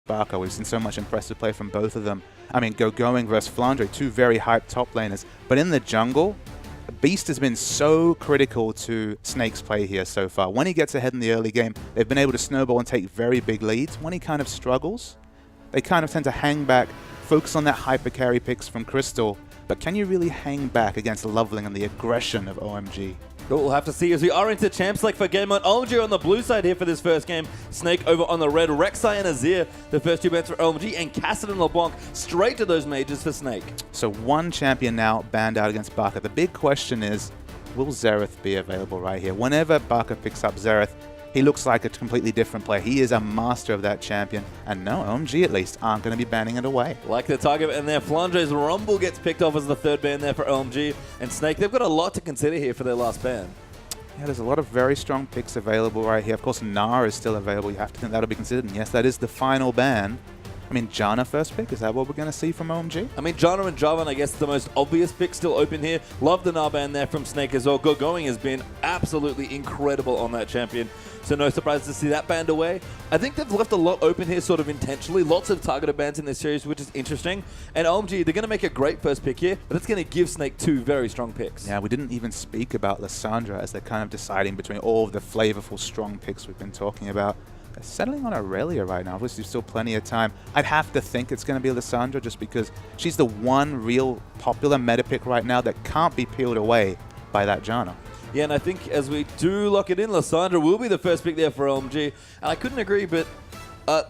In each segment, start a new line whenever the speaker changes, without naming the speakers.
Barca. We've seen so much impressive play from both of them. I mean, Going versus Flandre, two very hyped top laners. But in the jungle, Beast has been so critical to Snake's play here so far. When he gets ahead in the early game, they've been able to snowball and take very big leads. When he kind of struggles, they kind of tend to hang back, focus on that hyper carry picks from Crystal. But can you really hang back against Loveling and the aggression of OMG?
We'll have to see as we are into champ select for game 1. OMG on the blue side here for this first game. Snake over on the red. Rek'Sai and Azir, the first two bans for OMG. And Cassidy and LeBlanc straight to those majors for Snake.
So one champion now banned out against Barca. The big question is, will Xerath be available right here? Whenever Barca picks up Xerath, he looks like a completely different player. He is a master of that champion. And no, OMG at least aren't going to be banning it away.
Like the target, and there Flandre's Rumble gets picked off as the third ban there for OMG. And Snake, they've got a lot to consider here for their last ban.
Yeah, there's a lot of very strong picks available right here. Of course, Gnar is still available. You have to think that'll be considered. And yes, that is the final ban. I mean, Janna first pick, is that what we're going to see from OMG?
I mean, Janna and Jarvan, I guess, the most obvious pick still open here. Love the Gnar ban there from Snake as well. Going has been absolutely incredible on that champion. So no surprise to see that banned away. I think they've left a lot open here sort of intentionally. Lots of targeted bans in this series, which is interesting. And OMG, they're going to make a great first pick here, but it's going to give Snake two very strong picks.
Yeah, we didn't even speak about Lissandra as they're kind of deciding between all of the flavorful, strong picks we've been talking about. They're settling on Aurelia right now. Obviously, still plenty of time. I'd have to think it's going to be Lissandra just because she's the one real popular meta pick right now that can't be peeled away by that Janna.
Yeah, and I think as we do lock it in, Lissandra will be the first pick there for OMG. And I couldn't agree, but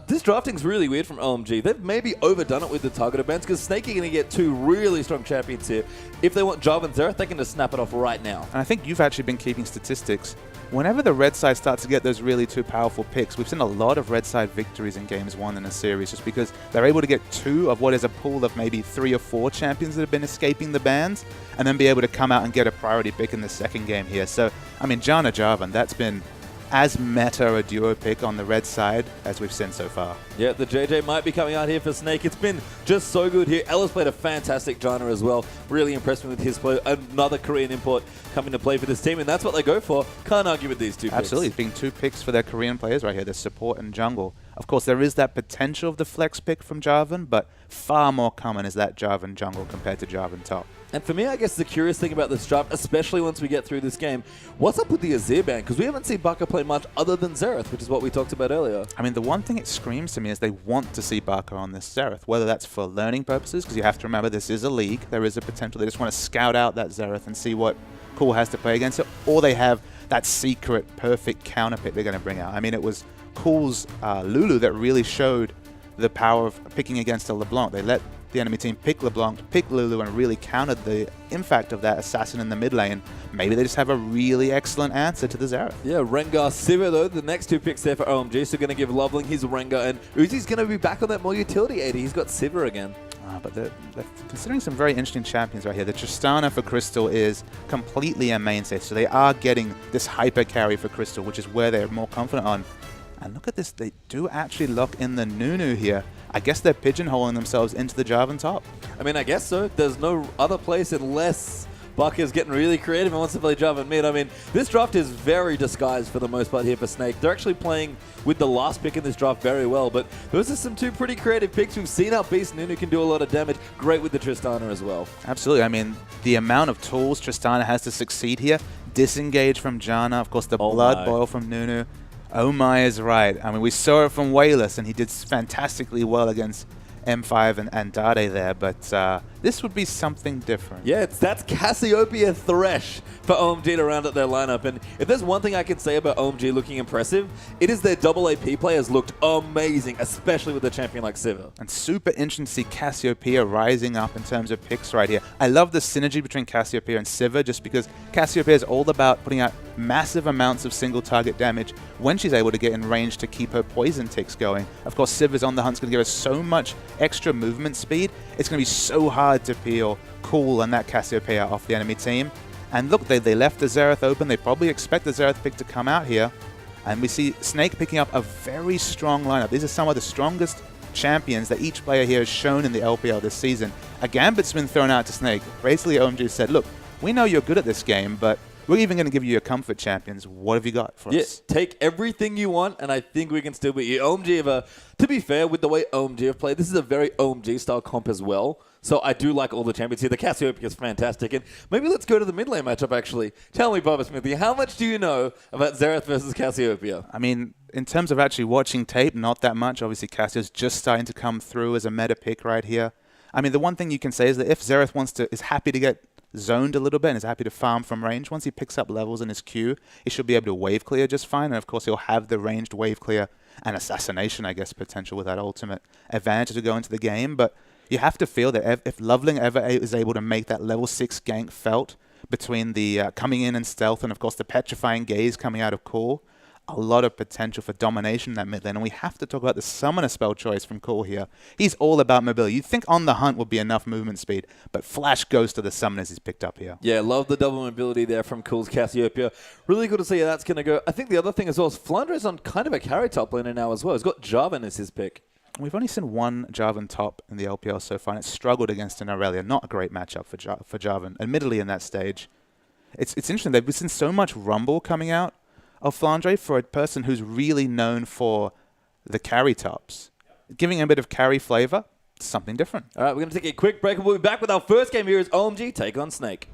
this drafting's really weird from OMG. They've maybe overdone it with the targeted bans because Snake are going to get two really strong champions here. If they want Jarvan and Xerath, they can just snap it off right now.
And I think you've actually been keeping statistics. Whenever the red side starts to get those really two powerful picks, we've seen a lot of red side victories in games 1 in a series just because they're able to get two of what is a pool of maybe 3 or 4 champions that have been escaping the bans and then be able to come out and get a priority pick in the second game here. So, I mean, Janna Jarvan, that's been as meta a duo pick on the red side as we've seen so far.
Yeah, the JJ might be coming out here for Snake. It's been just so good here. Ella's played a fantastic Janna as well. Really impressed me with his play. Another Korean import coming to play for this team, and that's what they go for. Can't argue with these two picks.
Absolutely. It's been 2 picks for their Korean players right here, the support and jungle. Of course, there is that potential of the flex pick from Jarvan, but far more common is that Jarvan jungle compared to Jarvan top.
And for me, I guess the curious thing about this draft, especially once we get through this game, what's up with the Azir ban? Because we haven't seen Barca play much other than Xerath, which is what we talked about earlier.
I mean, the one thing it screams to me is they want to see Barca on this Xerath, whether that's for learning purposes, because you have to remember this is a league. There is a potential. They just want to scout out that Xerath and see what Cool has to play against it, or they have that secret perfect counter pick they're going to bring out. I mean, it was Cool's Lulu that really showed the power of picking against a LeBlanc. They let the enemy team pick LeBlanc, pick Lulu, and really countered the impact of that assassin in the mid lane. Maybe they just have a really excellent answer to the Xerath.
Yeah, Rengar, Sivir, though, the next 2 picks there for OMG, so going to give Loveling his Rengar, and Uzi's going to be back on that more utility 80. He's got Sivir again.
But they're considering some very interesting champions right here. The Tristana for Crystal is completely a mainstay, so they are getting this hyper carry for Crystal, which is where they're more confident on. And look at this, they do actually lock in the Nunu here. I guess they're pigeonholing themselves into the Jarvan top.
I mean, I guess so. There's no other place unless Barca's getting really creative and wants to play Jarvan mid. I mean, this draft is very disguised for the most part here for Snake. They're actually playing with the last pick in this draft very well, but those are some 2 pretty creative picks. We've seen how Beast Nunu can do a lot of damage. Great with the Tristana as well.
Absolutely. I mean, the amount of tools Tristana has to succeed here. Disengage from Janna, of course, the blood boil from Nunu. Oh my is right. I mean, we saw it from Wayless, and he did fantastically well against M5 and Dade there, but this would be something different.
Yeah, that's Cassiopeia Thresh for OMG to round out their lineup. And if there's one thing I can say about OMG looking impressive, it is their double AP players looked amazing, especially with a champion like Sivir.
And super interesting to see Cassiopeia rising up in terms of picks right here. I love the synergy between Cassiopeia and Sivir just because Cassiopeia is all about putting out massive amounts of single target damage when she's able to get in range to keep her poison ticks going. Of course, Sivir's on the hunt's going to give us so much extra movement speed. It's going to be so hard to peel Cool and that Cassiopeia off the enemy team. And look, they left the Xerath open. They probably expect the Xerath pick to come out here. And we see Snake picking up a very strong lineup. These are some of the strongest champions that each player here has shown in the LPL this season. A Gambit's been thrown out to Snake. Basically, OMG said, look, we know you're good at this game, but We're even going to give you your comfort champions. What have you got for us?
Take everything you want, and I think we can still beat you. OMG, to be fair, with the way OMG have played, this is a very OMG-style comp as well. So I do like all the champions here. The Cassiopeia is fantastic. And maybe let's go to the mid lane matchup, actually. Tell me, Bubba Smithy, how much do you know about Xerath versus Cassiopeia?
I mean, in terms of actually watching tape, not that much. Obviously, Cassio's just starting to come through as a meta pick right here. I mean, the one thing you can say is that if Xerath is happy to get zoned a little bit and is happy to farm from range, once he picks up levels in his queue, he should be able to wave clear just fine. And of course, he'll have the ranged wave clear and assassination, I guess, potential with that ultimate advantage to go into the game. But you have to feel that if Loveling ever is able to make that level 6 gank felt between the coming in and stealth and, of course, the petrifying gaze coming out of Cool, a lot of potential for domination in that mid lane. And we have to talk about the summoner spell choice from Cool here. He's all about mobility. You'd think On the Hunt would be enough movement speed, but Flash goes to the summoners he's picked up here.
Yeah, love the double mobility there from Cool's Cassiopeia. Really good to see how that's going to go. I think the other thing as well is Flandre's on kind of a carry top laner now as well. He's got Jarvan as his pick.
We've only seen one Jarvan top in the LPL so far, and it's struggled against an Aurelia. Not a great matchup for Jarvan, admittedly, in that stage. It's interesting. We've seen so much rumble coming out of Flandre for a person who's really known for the carry tops. Giving him a bit of carry flavor, something different.
All right, we're going to take a quick break, and we'll be back with our first game here as OMG take on Snake.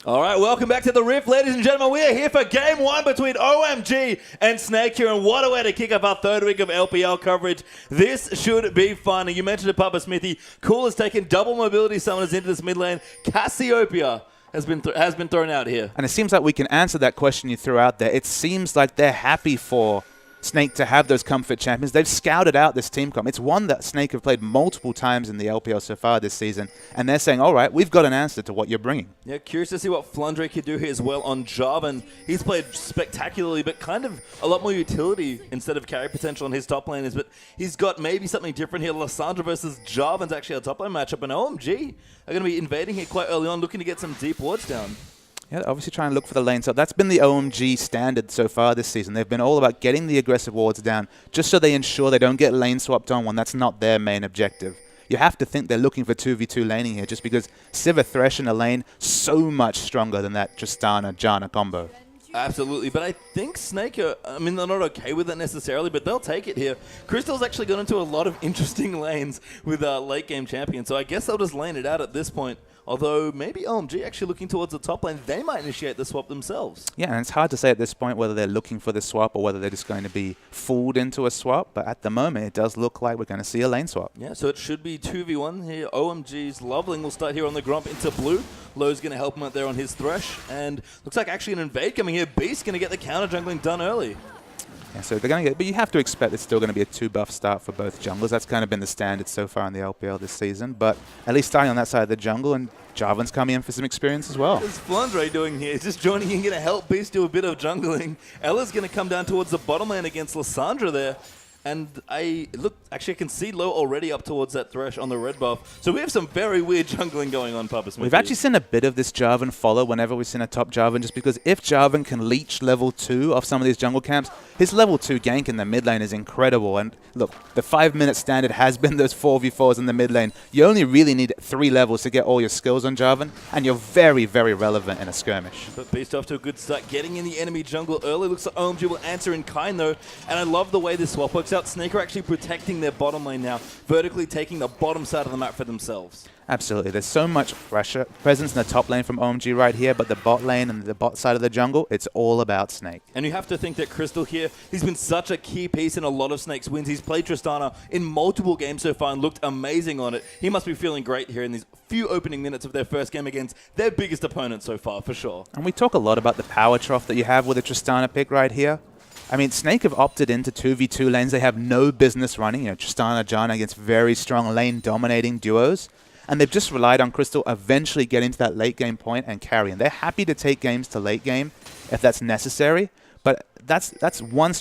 All right, welcome back to the Rift, ladies and gentlemen. We are here for Game 1 between OMG and Snake here, and what a way to kick off our third week of LPL coverage. This should be fun. And you mentioned it, Papa Smithy. Cool has taken double mobility summoners into this mid lane. Cassiopeia has been thrown out here.
And it seems like we can answer that question you threw out there. It seems like they're happy for Snake to have those comfort champions. They've scouted out this team comp. It's one that Snake have played multiple times in the LPL so far this season, and they're saying, all right, we've got an answer to what you're bringing.
Yeah, curious to see what Flandre could do here as well on Jarvan. He's played spectacularly, but kind of a lot more utility instead of carry potential on his top laners, but he's got maybe something different here. Lissandra versus Jarvan's actually a top lane matchup, and OMG are going to be invading here quite early on, looking to get some deep wards down.
Yeah, obviously trying to look for the lane swap. That's been the OMG standard so far this season. They've been all about getting the aggressive wards down just so they ensure they don't get lane swapped on when that's not their main objective. You have to think they're looking for 2v2 laning here just because Sivir Thresh in a lane so much stronger than that Tristana-Janna combo.
Absolutely, but I think Snake they're not okay with it necessarily, but they'll take it here. Crystal's actually gone into a lot of interesting lanes with late game champion, so I guess they'll just lane it out at this point. Although maybe OMG actually looking towards the top lane, they might initiate the swap themselves.
Yeah, and it's hard to say at this point whether they're looking for the swap or whether they're just going to be fooled into a swap. But at the moment, it does look like we're going to see a lane swap.
Yeah, so it should be 2v1 here. OMG's Loveling will start here on the Grump into blue. Lowe's going to help him out there on his Thresh. And looks like actually an invade coming here. Beast's going to get the counter jungling done early.
Yeah, so they're going to get, but you have to expect it's still going to be a 2-buff start for both junglers. That's kind of been the standard so far in the LPL this season. But at least starting on that side of the jungle, and Jarvan's coming in for some experience as well.
What's Flandre doing here? He's just joining in, going to help Beast do a bit of jungling. Ella's going to come down towards the bottom lane against Lissandra there. And I can see Low already up towards that Thresh on the red buff. So we have some very weird jungling going on, Papa Smithy.
We've actually seen a bit of this Jarvan follow whenever we've seen a top Jarvan, just because if Jarvan can leech level 2 off some of these jungle camps, his level 2 gank in the mid lane is incredible. And look, the 5-minute standard has been those 4v4s in the mid lane. You only really need 3 levels to get all your skills on Jarvan, and you're very, very relevant in a skirmish.
But Beast off to a good start, getting in the enemy jungle early. Looks like OMG will answer in kind though, and I love the way this swap works out. Snake are actually protecting their bottom lane now, vertically taking the bottom side of the map for themselves.
Absolutely. There's so much pressure, presence in the top lane from OMG right here, but the bot lane and the bot side of the jungle, it's all about Snake.
And you have to think that Crystal here, he's been such a key piece in a lot of Snake's wins. He's played Tristana in multiple games so far and looked amazing on it. He must be feeling great here in these few opening minutes of their first game against their biggest opponent so far, for sure.
And we talk a lot about the power trough that you have with a Tristana pick right here. I mean, Snake have opted into 2v2 lanes they have no business running. You know, Tristana-Janna against very strong lane-dominating duos. And they've just relied on Crystal eventually getting to that late game point and carry. And they're happy to take games to late game if that's necessary. But that's one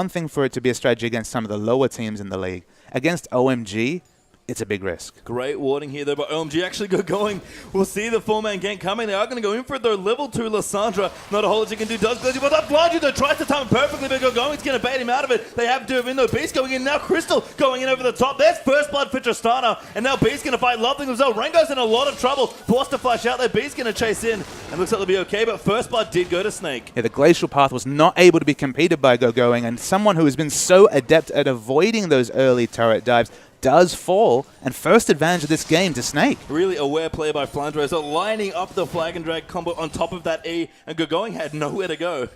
thing for it to be a strategy against some of the lower teams in the league. Against OMG, it's a big risk.
Great warding here, though, but OMG actually got going. We'll see the 4-man gank coming. They are going to go in for it, though. Level 2 Lissandra. Not a whole lot you can do. Does glitchy, but that blind you, though. Tries to time perfectly, but going. It's going to bait him out of it. They have Durvin, though. Beast going in now. Crystal going in over the top. There's first blood for Tristana, and now Beast going to fight Loveling as well. Rengo's in a lot of trouble. Forced to flash out there. Beast going to chase in, and looks like they'll be okay, but first blood did go to Snake.
Yeah, the glacial path was not able to be competed by Going, and someone who has been so adept at avoiding those early turret dives does fall, and first advantage of this game to Snake.
Really aware play by Flandre, so lining up the flag and drag combo on top of that E, and Going had nowhere to go.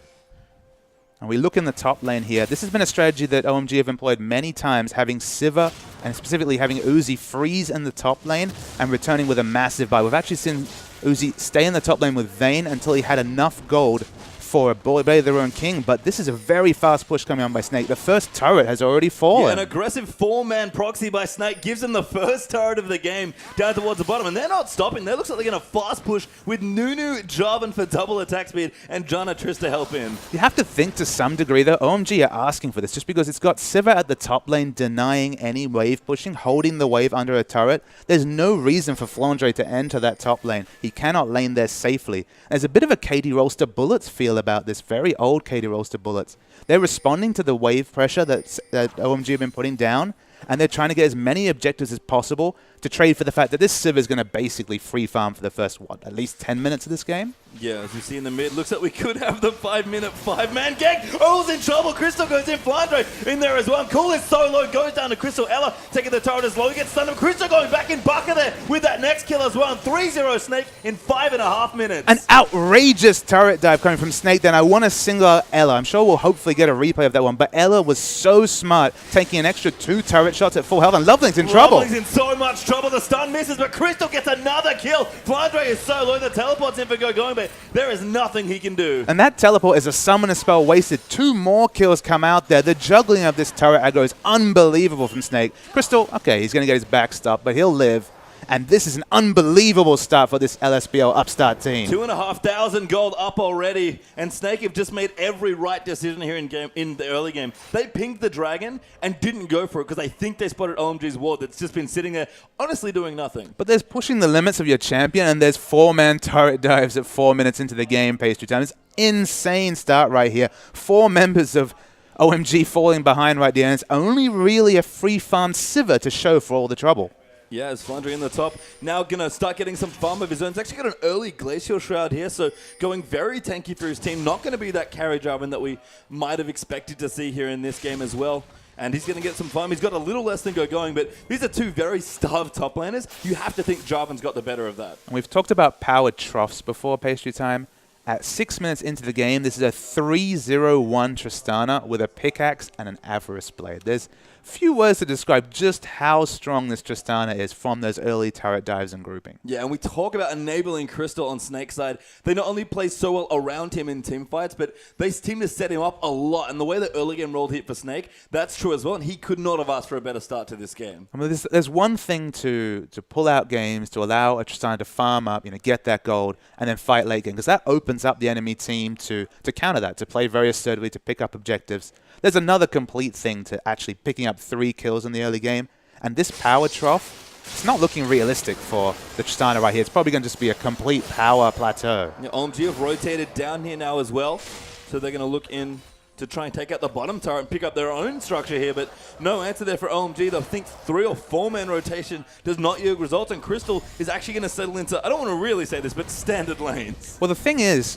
And we look in the top lane here. This has been a strategy that OMG have employed many times, having Sivir and specifically having Uzi freeze in the top lane and returning with a massive buy. We've actually seen Uzi stay in the top lane with Vayne until he had enough gold for a Blade of their own king, but this is a very fast push coming on by Snake. The first turret has already fallen.
Yeah, an aggressive 4-man proxy by Snake gives them the first turret of the game down towards the bottom, and they're not stopping. They looks like they're going to fast push with Nunu, Jarvan for double attack speed, and Janna Triss to help in.
You have to think to some degree, though, OMG are asking for this just because it's got Sivir at the top lane denying any wave pushing, holding the wave under a turret. There's no reason for Flandre to enter that top lane. He cannot lane there safely. There's a bit of a Katie Rolster Bullets feel about this, very old Katie Rolster Bullets. They're responding to the wave pressure that OMG have been putting down, and they're trying to get as many objectives as possible to trade for the fact that this Sivir is going to basically free farm for the first, at least 10 minutes of this game?
Yeah, as you see in the mid, looks like we could have the 5-minute 5-man gank. Earl's in trouble. Crystal goes in. Flandre in there as well. Cool is so low. Goes down to Crystal. Ella taking the turret as low. He gets stunned. Crystal going back in Bucker there with that next kill as well. And 3-0 Snake in 5.5 minutes.
An outrageous turret dive coming from Snake. Then I want to single out Ella. I'm sure we'll hopefully get a replay of that one. But Ella was so smart, taking an extra 2 turret shots at full health. And Loveling's in trouble.
Loveling's in so much trouble. The stun misses, but Crystal gets another kill. Flandre is so low. The teleport's in for going, but there is nothing he can do.
And that teleport is a summoner spell wasted. 2 more kills come out there. The juggling of this turret aggro is unbelievable from Snake. Crystal, okay, he's going to get his back stopped, but he'll live. And this is an unbelievable start for this LSBL upstart team.
2,500 gold up already, and Snake have just made every right decision here in the early game. They pinged the dragon and didn't go for it because they think they spotted OMG's ward that's just been sitting there, honestly doing nothing.
But there's pushing the limits of your champion, and there's 4-man turret dives at 4 minutes into the game, pastry time. It's insane start right here. 4 members of OMG falling behind right there, and it's only really a free farm Sivir to show for all the trouble.
Yeah, it's Flandre in the top. Now going to start getting some farm of his own. He's actually got an early Glacial Shroud here, so going very tanky for his team. Not going to be that carry Jarvan that we might have expected to see here in this game as well. And he's going to get some farm. He's got a little less than going, but these are 2 very starved top laners. You have to think Jarvan's got the better of that.
And we've talked about powered troughs before, pastry time. At 6 minutes into the game, this is a 3-0-1 Tristana with a pickaxe and an Avarice Blade. There's few words to describe just how strong this Tristana is from those early turret dives and grouping.
Yeah, and we talk about enabling Crystal on Snake's side. They not only play so well around him in team fights, but they seem to set him up a lot. And the way the early game rolled hit for Snake, that's true as well. And he could not have asked for a better start to this game.
I mean, there's one thing to pull out games, to allow a Tristana to farm up, get that gold, and then fight late game, because that opens up the enemy team to counter that, to play very assertively, to pick up objectives. There's another complete thing to actually picking up 3 kills in the early game. And this power trough, it's not looking realistic for the Tristana right here. It's probably going to just be a complete power plateau.
Yeah, OMG have rotated down here now as well. So they're going to look in to try and take out the bottom turret and pick up their own structure here. But no answer there for OMG. They'll think 3 or 4-man rotation does not yield results. And Crystal is actually going to settle into, I don't want to really say this, but standard lanes.
Well, the thing is,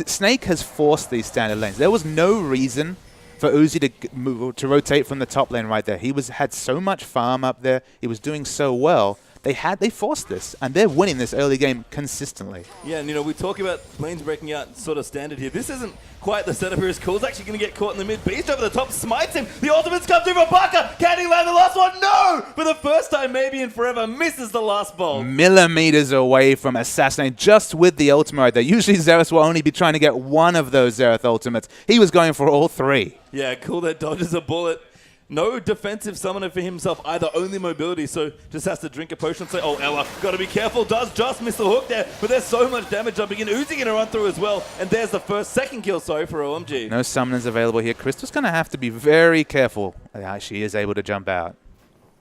Snake has forced these standard lanes. There was no reason for Uzi to rotate from the top lane right there. He had so much farm up there. He was doing so well. They forced this, and they're winning this early game consistently.
Yeah, and we talk about lanes breaking out sort of standard here. This isn't quite the setup here. His Cool's actually going to get caught in the mid. Beast over the top smites him. The ultimates come through for Baka. Can he land the last one? No! For the first time maybe in forever, misses the last bolt.
Millimeters away from assassinating just with the ultimate right there. Usually Xerath will only be trying to get one of those Xerath ultimates. He was going for all 3.
Yeah, Cool that dodges a bullet. No defensive summoner for himself either, only mobility, so just has to drink a potion and say, oh, Ella, gotta be careful, does just miss the hook there, but there's so much damage jumping in. Uzi gonna run through as well, and there's the second kill, sorry, for OMG.
No summoners available here. Crystal's gonna have to be very careful. She is able to jump out.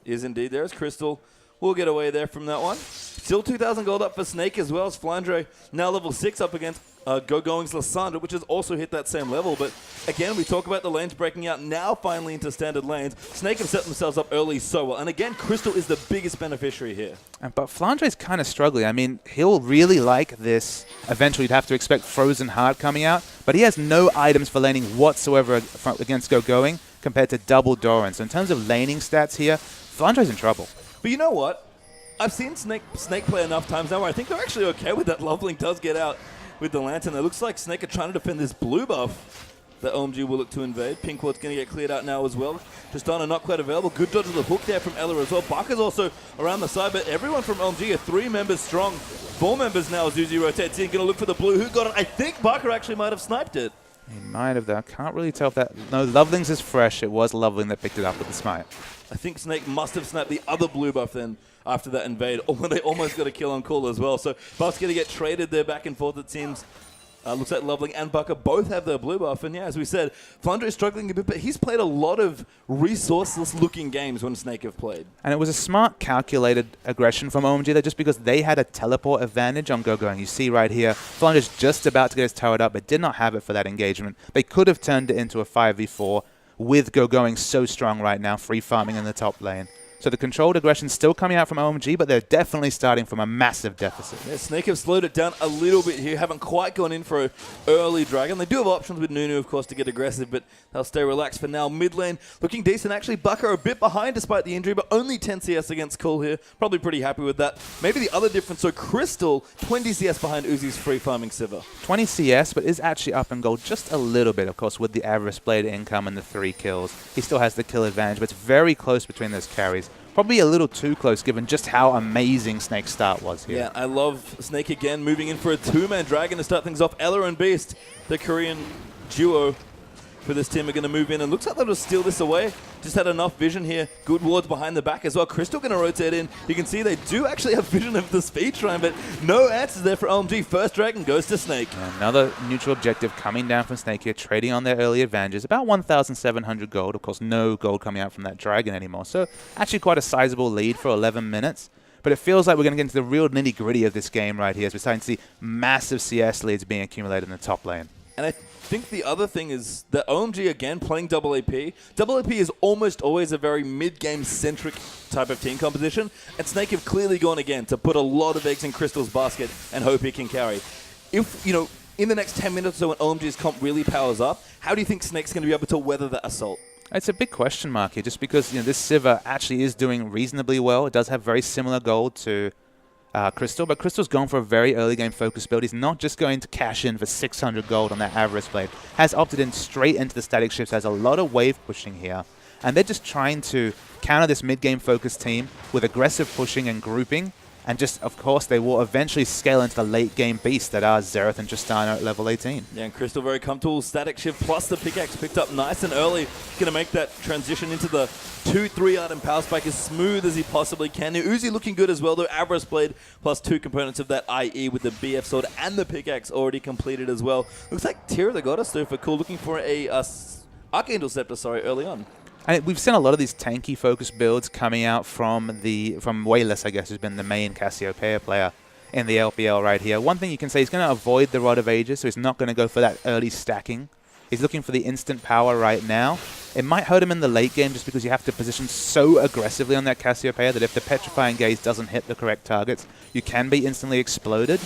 Is indeed. There's Crystal. We'll get away there from that one. Still 2,000 gold up for Snake as well as Flandre. Now level 6 up against Going's Lysandra, which has also hit that same level. But again, we talk about the lanes breaking out now finally into standard lanes. Snake have set themselves up early so well. And again, Crystal is the biggest beneficiary here.
But Flandre's kind of struggling. I mean, he'll really like this. Eventually, you'd have to expect Frozen Heart coming out. But he has no items for laning whatsoever against Going compared to double Doran. So in terms of laning stats here, Flandre's in trouble.
But you know what? I've seen Snake play enough times now where I think they're actually okay with that. Loveling does get out with the Lantern. It looks like Snake are trying to defend this blue buff that OMG will look to invade. Pink Ward's going to get cleared out now as well. Tristana not quite available. Good dodge of the hook there from Ella as well. Barker's also around the side, but everyone from OMG are 3 members strong. 4 members now as Uzi rotates in. Going to look for the blue. Who got it? I think Barker actually might have sniped it.
He might have, though. I can't really tell if that... No, Loveling's is fresh. It was Loveling that picked it up with the smite.
I think Snake must have snapped the other blue buff then after that invade. When they almost got a kill on call as well. So buff's going to get traded there back and forth, it seems. Looks like Loveling and Barker both have their blue buff. And yeah, as we said, Flandre is struggling a bit, but he's played a lot of resourceless-looking games when Snake have played.
And it was a smart, calculated aggression from OMG there just because they had a teleport advantage on Going. You see right here, Flandre's just about to get his turret up, but did not have it for that engagement. They could have turned it into a 5v4 with Going so strong right now, free farming in the top lane. So the controlled aggression still coming out from OMG, but they're definitely starting from a massive deficit.
Yeah, Snake have slowed it down a little bit here. Haven't quite gone in for an early dragon. They do have options with Nunu, of course, to get aggressive, but they'll stay relaxed for now. Mid lane looking decent. Actually, Barker a bit behind despite the injury, but only 10 CS against Cole here. Probably pretty happy with that. Maybe the other difference, so Crystal, 20 CS behind Uzi's free farming Sivir.
20 CS, but is actually up in gold just a little bit, of course, with the Avarice Blade income and the 3 kills. He still has the kill advantage, but it's very close between those carries. Probably a little too close given just how amazing Snake's start was here.
Yeah, I love Snake again moving in for a 2-man dragon to start things off. Ella and Beast, the Korean duo for this team, are going to move in. And looks like they'll just steal this away. Just had enough vision here. Good wards behind the back as well. Crystal going to rotate in. You can see they do actually have vision of the speed shrine, but no answers there for OMG. First dragon goes to Snake.
Another neutral objective coming down from Snake here, trading on their early advantages. About 1,700 gold. Of course, no gold coming out from that dragon anymore. So actually quite a sizable lead for 11 minutes. But it feels like we're going to get into the real nitty-gritty of this game right here as we're starting to see massive CS leads being accumulated in the top lane.
And I think the other thing is that OMG, again, playing double AP. Double AP is almost always a very mid-game-centric type of team composition. And Snake have clearly gone again to put a lot of eggs in Crystal's basket and hope he can carry. If, you know, in the next 10 minutes or so when OMG's comp really powers up, how do you think Snake's going to be able to weather that assault?
It's a big question mark here just because, you know, this Sivir actually is doing reasonably well. It does have very similar gold to Crystal, but Crystal's gone for a very early game focus build. He's not just going to cash in for 600 gold on that Avarice Blade. Has opted in straight into the static shifts, has a lot of wave pushing here. And they're just trying to counter this mid-game focus team with aggressive pushing and grouping. And just, of course, they will eventually scale into the late-game beasts that are Xerath and Tristana at level 18.
Yeah, and Crystal very comfortable. Static shift plus the pickaxe picked up nice and early. Going to make that transition into the 2-3 item power spike as smooth as he possibly can. Now, Uzi looking good as well, though. Avarice Blade plus 2 components of that IE with the BF sword and the pickaxe already completed as well. Looks like Tira the Goddess, though, for cool. Looking for a Archangel Scepter, early on.
And we've seen a lot of these tanky focus builds coming out from Wayless, I guess, who's been the main Cassiopeia player in the LPL right here. One thing you can say, he's going to avoid the Rod of Ages, so he's not going to go for that early stacking. He's looking for the instant power right now. It might hurt him in the late game just because you have to position so aggressively on that Cassiopeia that if the Petrifying Gaze doesn't hit the correct targets, you can be instantly exploded.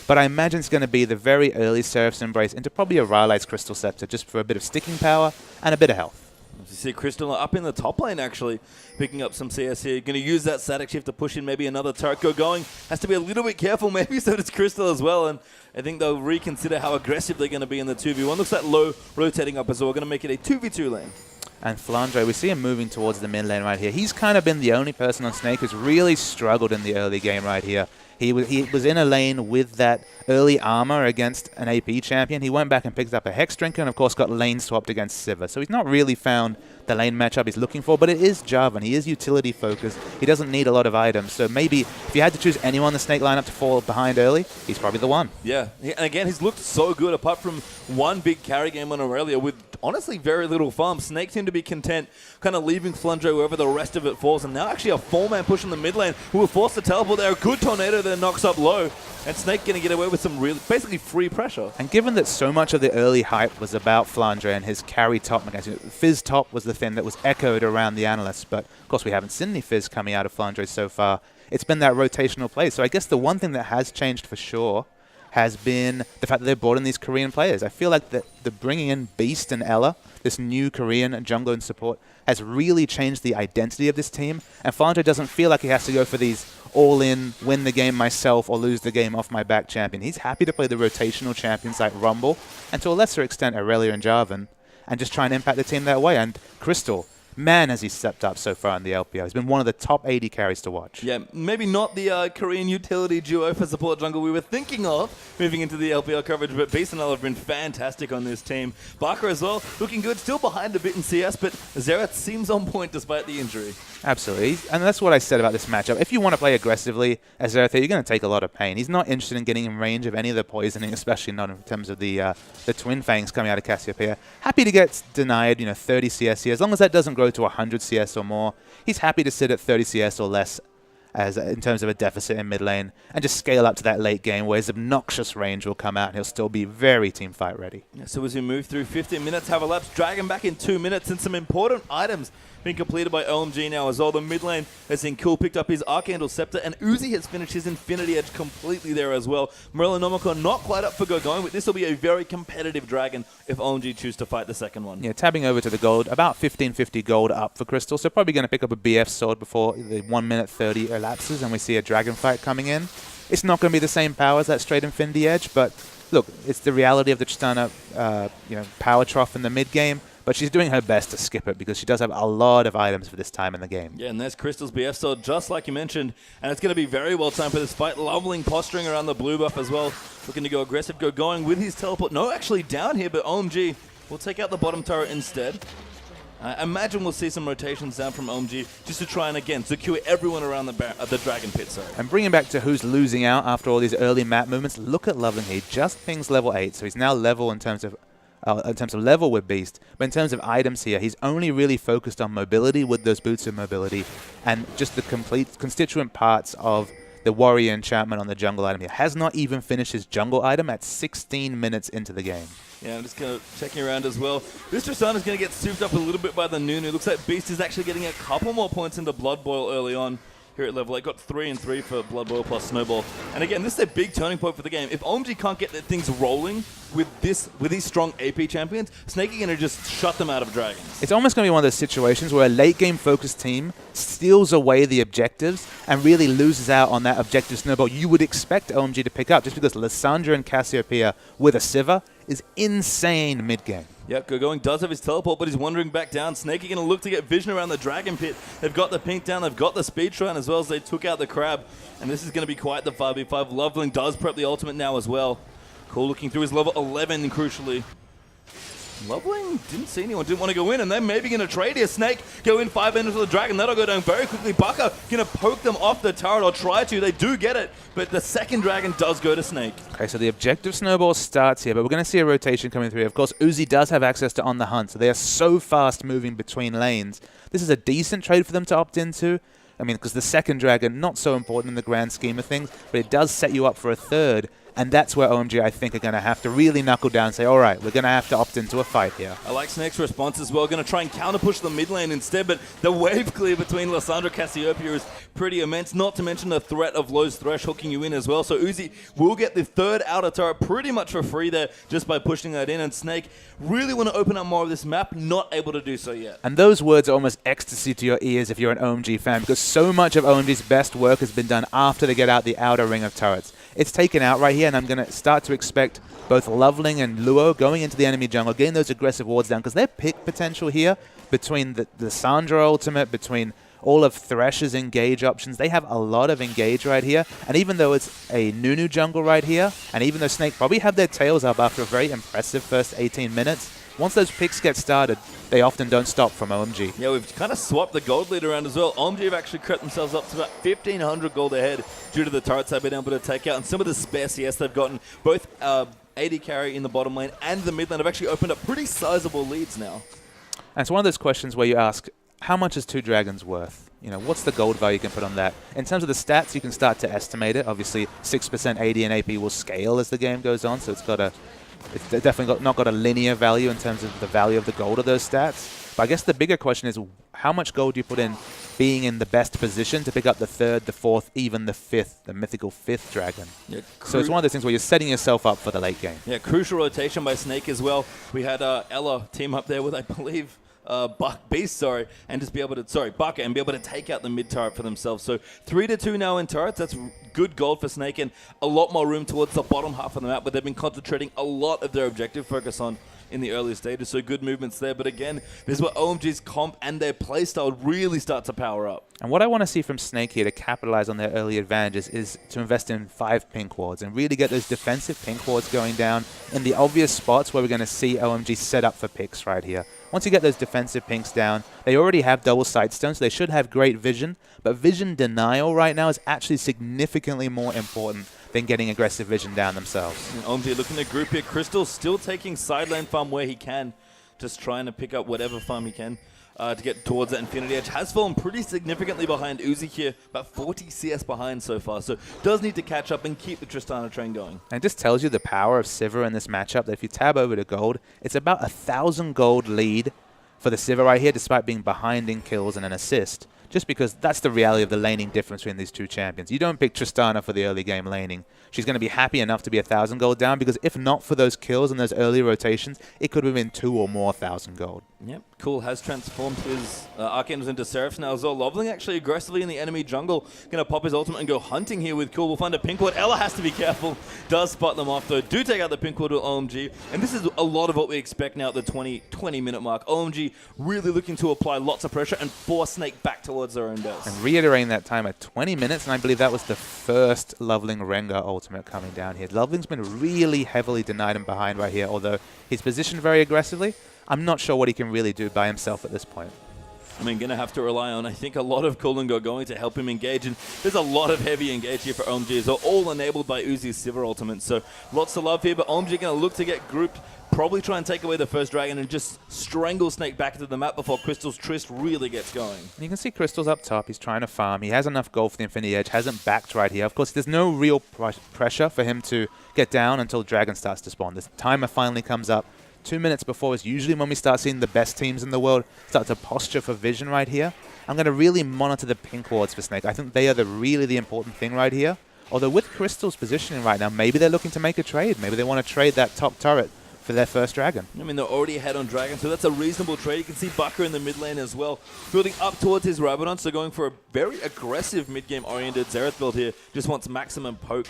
But I imagine it's going to be the very early Seraph's Embrace into probably a Rylai's Crystal Scepter just for a bit of sticking power and a bit of health.
You see Crystal up in the top lane, actually, picking up some CS here. Going to use that static shift to push in maybe another turret. Going. Has to be a little bit careful, maybe, so does Crystal as well. And I think they'll reconsider how aggressive they're going to be in the 2v1. Looks like low rotating up as well. We're going to make it a 2v2 lane.
And Flandre, we see him moving towards the mid lane right here. He's kind of been the only person on Snake who's really struggled in the early game right here. He was in a lane with that early armor against an AP champion. He went back and picked up a Hex Drinker and, of course, got lane swapped against Sivir. So he's not really found the lane matchup he's looking for, but it is Jarvan. He is utility focused. He doesn't need a lot of items. So maybe if you had to choose anyone in the Snake lineup to fall behind early, he's probably the one.
Yeah. And again, he's looked so good apart from one big carry game on Aurelia with honestly very little farm. Snake seem to be content kind of leaving Flundro wherever the rest of it falls. And now actually a 4-man push in the mid lane who will force the teleport there. A good tornado that knocks up low. And Snake going to get away with some real, basically free pressure.
And given that so much of the early hype was about Flandre and his carry top mechanics, Fizz top was the thing that was echoed around the analysts, but of course we haven't seen any Fizz coming out of Flandre so far. It's been that rotational play. So I guess the one thing that has changed for sure has been the fact that they brought in these Korean players. I feel like the bringing in Beast and Ella, this new Korean jungler and support, has really changed the identity of this team. And Flandre doesn't feel like he has to go for these all-in, win the game myself or lose the game off my back champion. He's happy to play the rotational champions like Rumble, and to a lesser extent Aurelia and Jarvan, and just try and impact the team that way. And Crystal, man, has he stepped up so far in the LPL. He's been one of the top 80 carries to watch.
Yeah, maybe not the Korean utility duo for support jungle we were thinking of moving into the LPL coverage, but Beast and Ella have been fantastic on this team. Barker as well, looking good, still behind a bit in CS, but Xerath seems on point despite the injury.
Absolutely, and that's what I said about this matchup. If you want to play aggressively as Xerath, you're going to take a lot of pain. He's not interested in getting in range of any of the poisoning, especially not in terms of the Twin Fangs coming out of Cassiopeia. Happy to get denied, 30 CS here, as long as that doesn't grow to 100 CS or more. He's happy to sit at 30 CS or less as in terms of a deficit in mid lane and just scale up to that late game where his obnoxious range will come out and he'll still be very team fight ready.
Yeah, so as we move through 15 minutes, have elapsed, Dragon back in 2 minutes, and some important items being completed by OMG now as well. The mid lane has seen Cool picked up his Archangel Scepter, and Uzi has finished his Infinity Edge completely there as well. Morellonomicon not quite up for going, but this will be a very competitive Dragon if OMG choose to fight the second one.
Yeah, tabbing over to the gold, about 1550 gold up for Crystal, so probably going to pick up a BF sword before the 1 minute 30 elapses and we see a Dragon fight coming in. It's not going to be the same power as that straight Infinity Edge, but look, it's the reality of the Tristana power trough in the mid game. But she's doing her best to skip it because she does have a lot of items for this time in the game.
Yeah, and there's Crystal's BF sword, just like you mentioned. And it's going to be very well timed for this fight. Leveling, posturing around the blue buff as well. Looking to go aggressive, going with his teleport. No, actually down here, but OMG will take out the bottom turret instead. I imagine we'll see some rotations down from OMG just to try and, again, secure everyone around the Dragon Pit. Sorry.
And bringing back to who's losing out after all these early map movements, look at Loveling. He just pings level 8, so he's now level in terms of level with Beast, but in terms of items here, he's only really focused on mobility with those boots of mobility and just the complete constituent parts of the warrior enchantment on the jungle item here. Has not even finished his jungle item at 16 minutes into the game.
Yeah, I'm just kind of checking around as well. This Tristana is going to get souped up a little bit by the Nunu. Looks like Beast is actually getting a couple more points into Blood Boil early on. Here at level 8, got 3 and 3 for Blood Boil plus Snowball. And again, this is a big turning point for the game. If OMG can't get things rolling with these strong AP champions, Snake are going to just shut them out of Dragons.
It's almost going to be one of those situations where a late game focused team steals away the objectives and really loses out on that objective Snowball you would expect OMG to pick up, just because Lissandra and Cassiopeia with a Sivir is insane mid game.
Yep, Going does have his teleport, but he's wandering back down. Snake are going to look to get vision around the Dragon Pit. They've got the pink down, they've got the speed shrine as well as they took out the crab. And this is going to be quite the 5v5. Loveling does prep the ultimate now as well. Cool looking through his level 11, crucially. Loveling didn't see anyone, didn't want to go in, and they're maybe going to trade here. Snake go in 5 minutes with the Dragon. That'll go down very quickly. Baka going to poke them off the turret, or try to. They do get it, but the second Dragon does go to Snake.
Okay, so the objective Snowball starts here, but we're going to see a rotation coming through. Of course, Uzi does have access to On the Hunt, so they are so fast moving between lanes. This is a decent trade for them to opt into. I mean, because the second Dragon, not so important in the grand scheme of things, but it does set you up for a third. And that's where OMG, I think, are going to have to really knuckle down and say, all right, we're going to have to opt into a fight here.
I like Snake's response as well. Going to try and counter-push the mid lane instead, but the wave clear between Lissandra and Cassiopeia is pretty immense, not to mention the threat of Lowe's Thresh hooking you in as well. So Uzi will get the third outer turret pretty much for free there just by pushing that in, and Snake really want to open up more of this map, not able to do so yet.
And those words are almost ecstasy to your ears if you're an OMG fan, because so much of OMG's best work has been done after they get out the outer ring of turrets. It's taken out right here, and I'm going to start to expect both Loveling and Luo going into the enemy jungle, getting those aggressive wards down, because their pick potential here between the Sandra ultimate, between all of Thresh's engage options, they have a lot of engage right here. And even though it's a Nunu jungle right here, and even though Snake probably have their tails up after a very impressive first 18 minutes, once those picks get started, they often don't stop from OMG.
Yeah, we've kind of swapped the gold lead around as well. OMG have actually crept themselves up to about 1,500 gold ahead due to the turrets they've been able to take out and some of the spare CS they've gotten. Both AD carry in the bottom lane and the mid lane have actually opened up pretty sizable leads now.
And it's one of those questions where you ask, how much is 2 dragons worth? You know, what's the gold value you can put on that? In terms of the stats, you can start to estimate it. Obviously, 6% AD and AP will scale as the game goes on, so it's definitely not got a linear value in terms of the value of the gold of those stats. But I guess the bigger question is, how much gold do you put in being in the best position to pick up the 3rd, the 4th, even the 5th, the mythical 5th dragon? Yeah, so it's one of those things where you're setting yourself up for the late game.
Yeah, crucial rotation by Snake as well. We had Ella team up there with, I believe, Beast, and just be able to, Bucket, and be able to take out the mid turret for themselves. So 3-2 now in turrets. That's good gold for Snake, and a lot more room towards the bottom half of the map, but they've been concentrating a lot of their objective focus on in the early stages. So good movements there. But again, this is where OMG's comp and their playstyle really start to power up.
And what I want to see from Snake here to capitalize on their early advantages is to invest in 5 pink wards and really get those defensive pink wards going down in the obvious spots where we're going to see OMG set up for picks right here. Once you get those defensive pinks down, they already have double sightstone, so they should have great vision. But vision denial right now is actually significantly more important than getting aggressive vision down themselves.
And OMG looking to group here. Crystal still taking side lane farm where he can, just trying to pick up whatever farm he can to get towards that Infinity Edge. Has fallen pretty significantly behind Uzi here, about 40 CS behind so far, so does need to catch up and keep the Tristana train going.
And it just tells you the power of Sivir in this matchup, that if you tab over to gold, it's about 1,000 gold lead for the Sivir right here, despite being behind in kills and an assist. Just because that's the reality of the laning difference between these two champions. You don't pick Tristana for the early game laning. She's going to be happy enough to be 1,000 gold down, because if not for those kills and those early rotations, it could have been 2 or more 1,000 gold.
Yep, Cool has transformed his Archangels into Seraphs now as well. Loveling actually aggressively in the enemy jungle. Going to pop his ultimate and go hunting here with Cool. We'll find a pink ward. Ella has to be careful. Does spot them off though. Do take out the pink ward with OMG. And this is a lot of what we expect now at the 20-minute mark. OMG really looking to apply lots of pressure and force Snake back towards their own deaths.
And reiterating that time at 20 minutes, and I believe that was the first Loveling Rengar ultimate coming down here. Loveling's been really heavily denied and behind right here, although he's positioned very aggressively. I'm not sure what he can really do by himself at this point.
I mean, going to have to rely on, I think, a lot of Kulungo going to help him engage. And there's a lot of heavy engage here for OMG as well, all enabled by Uzi's Sivir ultimate. So lots to love here, but OMG going to look to get grouped, probably try and take away the first dragon and just strangle Snake back into the map before Crystal's Trist really gets going.
You can see Crystal's up top. He's trying to farm. He has enough gold for the Infinity Edge, hasn't backed right here. Of course, there's no real pressure for him to get down until Dragon starts to spawn. This timer finally comes up. 2 minutes before is usually when we start seeing the best teams in the world start to posture for vision right here. I'm going to really monitor the pink wards for Snake. I think they are really the important thing right here. Although with Crystal's positioning right now, maybe they're looking to make a trade. Maybe they want to trade that top turret for their first dragon.
I mean, they're already ahead on dragon, so that's a reasonable trade. You can see Bucker in the mid lane as well, building up towards his Rabadon, so going for a very aggressive mid-game oriented Xerath build here. Just wants maximum poke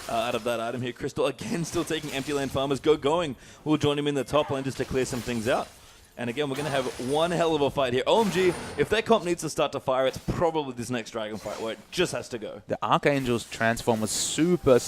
out of that item here. Crystal again still taking empty lane farmers. Going. We'll join him in the top lane just to clear some things out. And again, we're going to have one hell of a fight here. OMG, if their comp needs to start to fire, it's probably this next dragon fight where it just has to go.
The Archangel's transform was super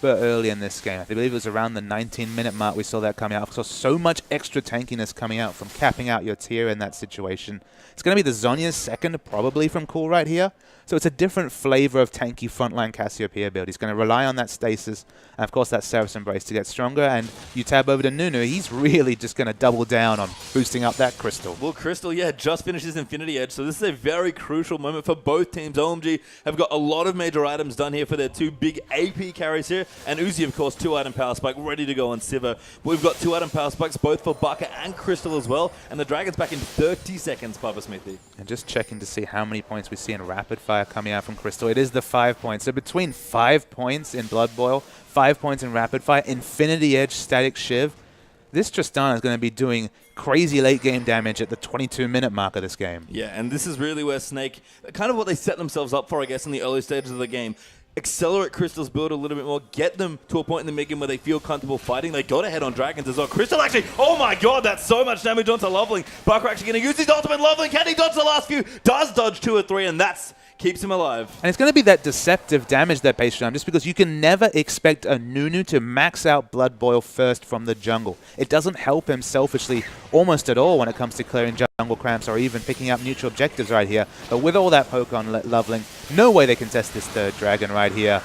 early in this game. I believe it was around the 19-minute mark we saw that coming out. So much extra tankiness coming out from capping out your tier in that situation. It's going to be the Zhonya's second probably from Cool right here. So it's a different flavor of tanky frontline Cassiopeia build. He's going to rely on that stasis and, of course, that Seraph's Embrace to get stronger. And you tab over to Nunu, he's really just going to double down on boosting up that Crystal.
Well, Crystal, yeah, just finished his Infinity Edge, so this is a very crucial moment for both teams. OMG have got a lot of major items done here for their two big AP carries here. And Uzi, of course, 2-item Power Spike ready to go on Sivir. We've got 2-item Power Spikes both for Bucker and Crystal as well. And the Dragon's back in 30 seconds, Papa Smithy.
And just checking to see how many points we see in Rapid Fire coming out from Crystal. It is the 5 points. So between 5 points in Blood Boil, 5 points in Rapid Fire, Infinity Edge, Static Shiv, this Tristana is going to be doing crazy late game damage at the 22-minute mark of this game.
Yeah, and this is really where Snake, kind of what they set themselves up for, I guess, in the early stages of the game. Accelerate Crystal's build a little bit more, get them to a point in the mid-game where they feel comfortable fighting. They got ahead on Dragons as well. Crystal actually, oh my god, that's so much damage onto Loveling. Bucker actually going to use his ultimate. Loveling, can he dodge the last few? Does dodge 2 or 3, and that's keeps him alive.
And it's going to be that deceptive damage that base jam, just because you can never expect a Nunu to max out Blood Boil first from the jungle. It doesn't help him selfishly almost at all when it comes to clearing jungle cramps or even picking up neutral objectives right here. But with all that poke on Loveling, no way they can test this third dragon right here.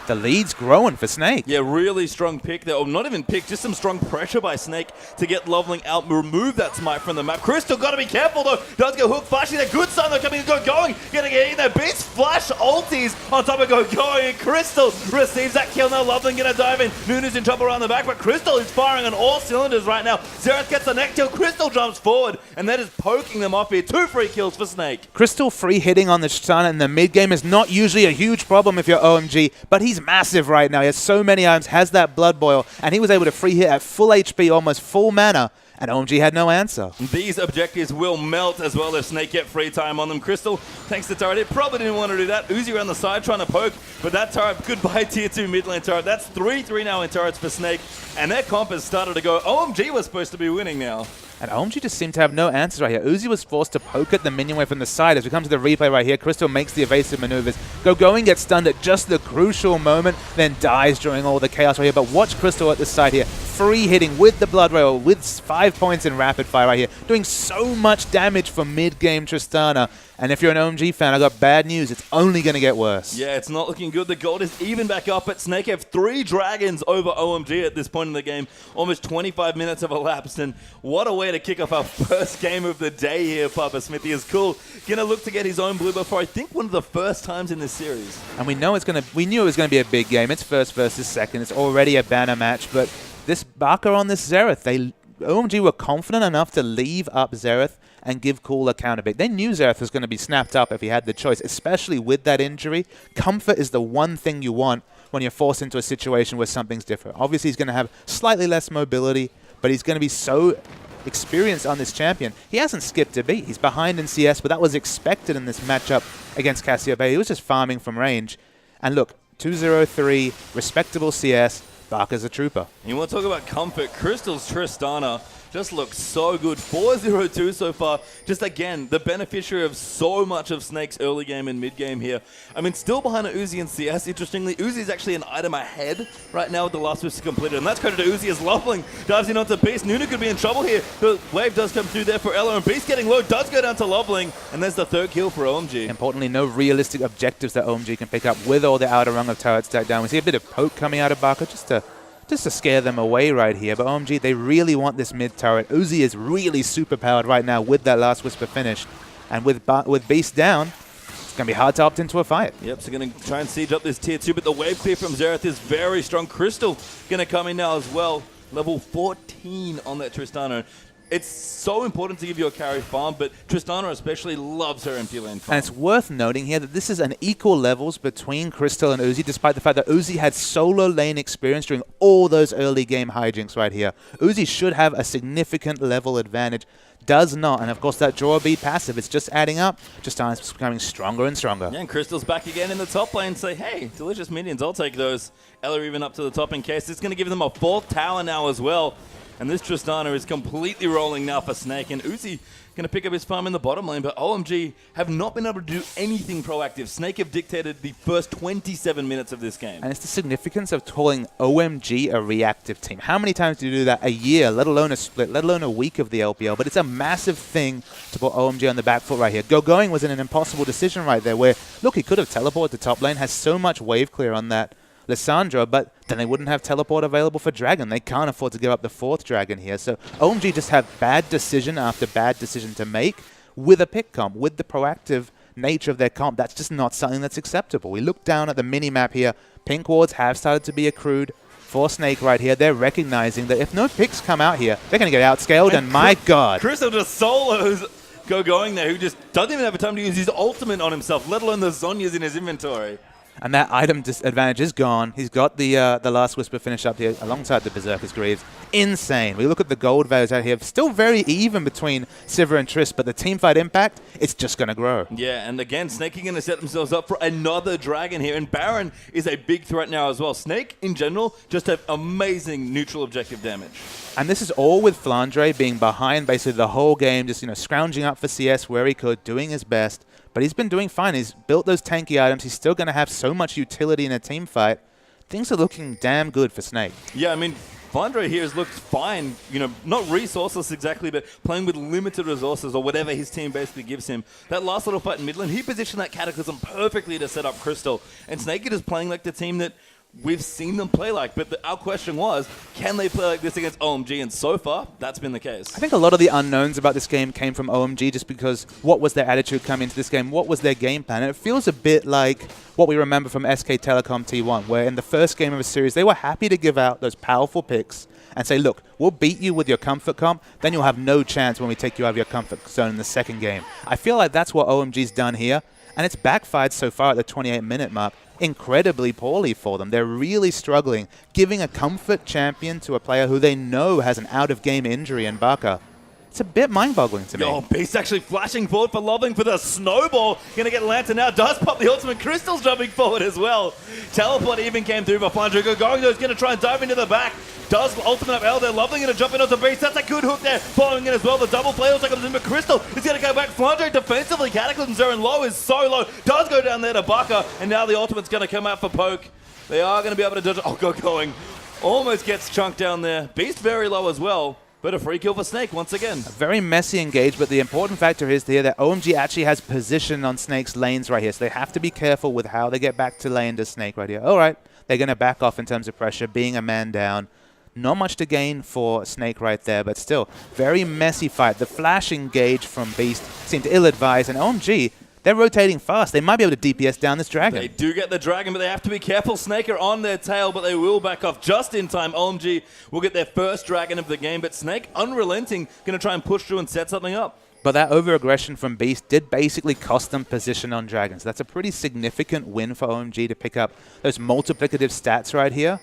the lead's growing for Snake.
Yeah, really strong pick there. Or not even pick, just some strong pressure by Snake to get Loveling out, remove that smite from the map. Crystal got to be careful though. Does go hook, flashing there. Good start though, coming, going. Gonna get in there. Beats flash ultis on top of going. Crystal receives that kill now. Loveling gonna dive in. Nunu's in trouble around the back, but Crystal is firing on all cylinders right now. Xerath gets the neck kill. Crystal jumps forward, and that is poking them off here. 2 free kills for Snake.
Crystal free hitting on the Tristana in the mid game is not usually a huge problem if you're OMG, but he's massive right now. He has so many items, has that blood boil, and he was able to free hit at full HP, almost full mana, and OMG had no answer.
These objectives will melt as well if Snake get free time on them. Crystal, thanks to turret, it probably didn't want to do that. Uzi around the side trying to poke, but that turret, goodbye tier 2 mid lane turret. That's 3-3 now in turrets for Snake, and their comp has started to go. OMG was supposed to be winning now.
And OMG just seemed to have no answers right here. Uzi was forced to poke at the minion wave from the side. As we come to the replay right here, Crystal makes the evasive maneuvers. Going gets stunned at just the crucial moment, then dies during all the chaos right here. But watch Crystal at the side here, free hitting with the blood rail, with 5 points in rapid fire right here, doing so much damage for mid-game Tristana. And if you're an OMG fan, I got bad news. It's only going to get worse.
Yeah, it's not looking good. The gold is even back up, but Snake have 3 dragons over OMG at this point in the game. Almost 25 minutes have elapsed, and what a way to kick off our first game of the day here, Papa Smithy is cool. Gonna look to get his own blue buff for, I think, one of the first times in this series.
And we knew it was going to be a big game. It's first versus second. It's already a banner match, but this Barker on this Xerath, OMG were confident enough to leave up Xerath and give Cool a counter pick. They knew Xerath was going to be snapped up if he had the choice, especially with that injury. Comfort is the one thing you want when you're forced into a situation where something's different. Obviously, he's going to have slightly less mobility, but he's going to be so experienced on this champion. He hasn't skipped a beat. He's behind in CS, but that was expected in this matchup against Cassiopeia. He was just farming from range. And look, 2-0-3, respectable CS. Barker's a trooper.
You want to talk about comfort? Crystal's Tristana just looks so good. 4-0-2 so far. Just again, the beneficiary of so much of Snake's early game and mid game here. I mean, still behind Uzi and CS. Interestingly, Uzi is actually an item ahead right now with the last Wisp completed. And that's credit to Uzi as Loveling dives in onto Beast. Nunu could be in trouble here. The wave does come through there for Ella, and Beast getting low does go down to Loveling. And there's the 3rd kill for OMG.
Importantly, no realistic objectives that OMG can pick up with all the outer rung of turrets stacked down. We see a bit of poke coming out of Barker just to scare them away right here. But OMG, they really want this mid turret. Uzi is really super powered right now with that last Whisper finish. And with Beast down, it's going to be hard to opt into a fight.
Yep, so going to try and siege up this tier 2, but the wave clear from Xerath is very strong. Crystal going to come in now as well. Level 14 on that Tristana. It's so important to give you a carry farm, but Tristana especially loves her empty lane farm.
And it's worth noting here that this is an equal levels between Crystal and Uzi, despite the fact that Uzi had solo lane experience during all those early game hijinks right here. Uzi should have a significant level advantage. Does not, and of course that draw beat passive, it's just adding up. Tristana's becoming stronger and stronger.
Yeah, and Crystal's back again in the top lane, say, hey, delicious minions, I'll take those. Ella even up to the top in case. It's going to give them a 4th tower now as well. And this Tristana is completely rolling now for Snake, and Uzi going to pick up his farm in the bottom lane, but OMG have not been able to do anything proactive. Snake have dictated the first 27 minutes of this game.
And it's the significance of calling OMG a reactive team. How many times do you do that a year, let alone a split, let alone a week of the LPL? But it's a massive thing to put OMG on the back foot right here. Going was in an impossible decision right there where, look, he could have teleported to top lane, has so much wave clear on that Lissandra, but then they wouldn't have teleport available for Dragon. They can't afford to give up the 4th Dragon here. So OMG just have bad decision after bad decision to make with a pick comp, with the proactive nature of their comp. That's just not something that's acceptable. We look down at the mini-map here. Pink wards have started to be accrued for Snake right here. They're recognizing that if no picks come out here, they're going to get outscaled, and my god.
Crystal just solos going there, who just doesn't even have time to use his ultimate on himself, let alone the Zhonya's in his inventory.
And that item disadvantage is gone. He's got the last Whisper finish up here alongside the Berserker's Greaves. Insane. We look at the gold values out here. Still very even between Sivir and Triss, but the teamfight impact, it's just going to grow.
Yeah, and again, Snake are going to set themselves up for another Dragon here. And Baron is a big threat now as well. Snake, in general, just have amazing neutral objective damage.
And this is all with Flandre being behind basically the whole game, just scrounging up for CS where he could, doing his best. But he's been doing fine. He's built those tanky items. He's still going to have so much utility in a team fight. Things are looking damn good for Snake.
Yeah, I mean, Flandre here has looked fine, you know, not resourceless exactly, but playing with limited resources or whatever his team basically gives him. That last little fight in mid lane, he positioned that Cataclysm perfectly to set up Crystal. And Snake is playing like the team that we've seen them play like, but our question was, can they play like this against OMG? And so far, that's been the case.
I think a lot of the unknowns about this game came from OMG just because what was their attitude coming into this game? What was their game plan? And it feels a bit like what we remember from SK Telecom T1, where in the first game of a series, they were happy to give out those powerful picks and say, look, we'll beat you with your comfort comp, then you'll have no chance when we take you out of your comfort zone in the second game. I feel like that's what OMG's done here, and it's backfired so far at the 28-minute mark incredibly poorly for them. They're really struggling, giving a comfort champion to a player who they know has an out-of-game injury in Baka. It's a bit mind-boggling to me.
Oh, Beast actually flashing forward for Loving for the snowball. Going to get Lantern now. Does pop the ultimate. Crystal's jumping forward as well. Teleport even came through, but Flandre going though is going to try and dive into the back. Does ultimate up L there. Loving going to jump in onto Beast. That's a good hook there. Following it as well. The double play also comes in, but Crystal is going to go back. Flandre defensively. Cataclysm Zero and low is so low. Does go down there to Baka, and now the ultimate's going to come out for Poke. They are going to be able to dodge. Oh, going. Almost gets chunked down there. Beast very low as well. But a free kill for Snake once again. A
very messy engage, but the important factor is here that OMG actually has position on Snake's lanes right here. So they have to be careful with how they get back to lane to Snake right here. All right, they're going to back off in terms of pressure, being a man down. Not much to gain for Snake right there, but still, very messy fight. The flash engage from Beast seemed ill-advised, and OMG, they're rotating fast. They might be able to DPS down this dragon.
They do get the dragon, but they have to be careful. Snake are on their tail, but they will back off just in time. OMG will get their first dragon of the game, but Snake, unrelenting, going to try and push through and set something up.
But that over-aggression from Beast did basically cost them position on dragons. That's a pretty significant win for OMG to pick up those multiplicative stats right here.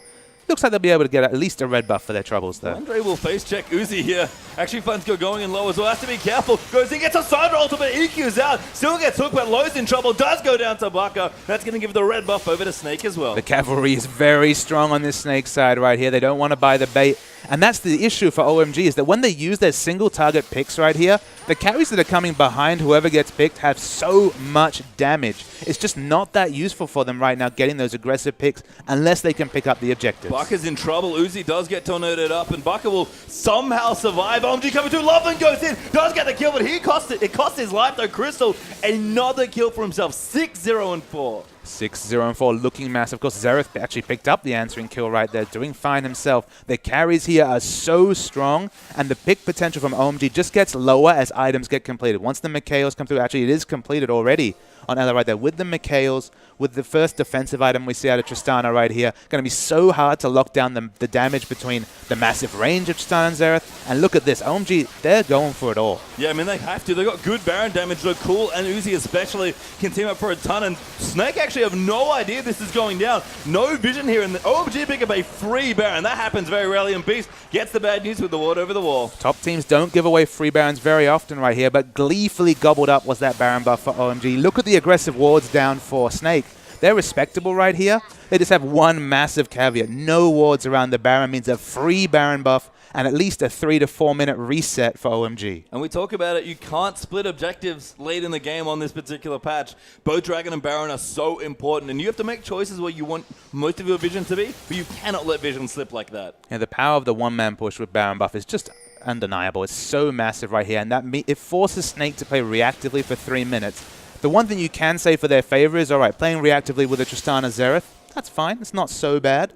Looks like they'll be able to get at least a red buff for their troubles, though.
Andre will face check Uzi here. Actually, Fun's going in low as well. Has to be careful. Goes in, gets a Sandra ultimate, EQ's out. Still gets hooked, but Low's in trouble. Does go down to Baka. That's going to give the red buff over to Snake as well.
The cavalry is very strong on this Snake side right here. They don't want to buy the bait. And that's the issue for OMG, is that when they use their single target picks right here, the carries that are coming behind whoever gets picked have so much damage. It's just not that useful for them right now, getting those aggressive picks, unless they can pick up the objectives.
Baka's in trouble. Uzi does get tornadoed up, and Baka will somehow survive. OMG coming through. Loveland goes in. Does get the kill, but it cost his life, though. Crystal, another kill for himself. 6-0-4.
6-0-4, looking massive. Of course, Xerath actually picked up the answering kill right there, doing fine himself. The carries here are so strong, and the pick potential from OMG just gets lower as items get completed. Once the Mikhails come through, actually it is completed already on Ella right there. With the Mikhails, with the first defensive item we see out of Tristana right here, going to be so hard to lock down the damage between the massive range of Tristana and Xerath. And look at this, OMG, they're going for it all.
Yeah, I mean, they have to. They've got good Baron damage, though. Cool and Uzi especially can team up for a ton. And Snake actually have no idea this is going down. No vision here. And the OMG pick up a free Baron. That happens very rarely. And Beast gets the bad news with the ward over the wall.
Top teams don't give away free Barons very often right here, but gleefully gobbled up was that Baron buff for OMG. Look at the aggressive wards down for Snake. They're respectable right here. They just have one massive caveat. No wards around the Baron means a free Baron buff and at least a 3 to 4 minute reset for OMG.
And we talk about it, you can't split objectives late in the game on this particular patch. Both Dragon and Baron are so important, and you have to make choices where you want most of your vision to be, but you cannot let vision slip like that.
Yeah, the power of the one-man push with Baron buff is just undeniable. It's so massive right here, and it forces Snake to play reactively for 3 minutes. The one thing you can say for their favor is, all right, playing reactively with a Tristana Xerath, that's fine. It's not so bad.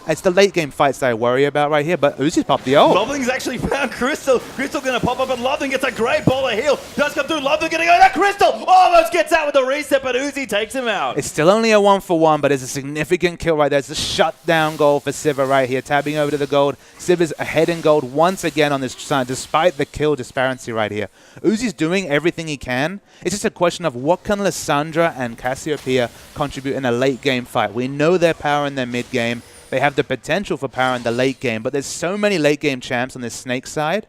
It's the late game fights that I worry about right here, but Uzi's popped the ult.
Loveling's actually found Crystal. Crystal going to pop up, and Loveling gets a great ball of heal. Does come through. Loveling going to go to Crystal. Almost gets out with the reset, but Uzi takes him out.
It's still only a 1-for-1, but it's a significant kill right there. It's a shutdown goal for Siva right here, tabbing over to the gold. Siva's ahead in gold once again on this side, despite the kill disparity right here. Uzi's doing everything he can. It's just a question of what can Lissandra and Cassiopeia contribute in a late game fight. We know their power in their mid game. They have the potential for power in the late game, but there's so many late game champs on this Snake side.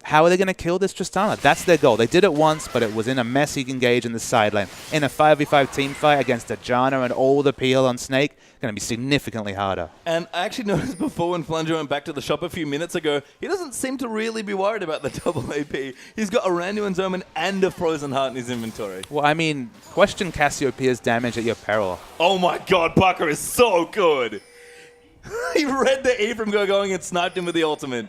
How are they going to kill this Tristana? That's their goal. They did it once, but it was in a messy engage in the side lane. In a 5v5 team fight against a Janna and all the peel on Snake, going to be significantly harder.
And I actually noticed before when Flanger went back to the shop a few minutes ago, he doesn't seem to really be worried about the double AP. He's got a Randuin's Omen and a Frozen Heart in his inventory.
Well, I mean, question Cassiopeia's damage at your peril.
Oh my god, Baka is so good. He read the E from going and sniped him with the ultimate.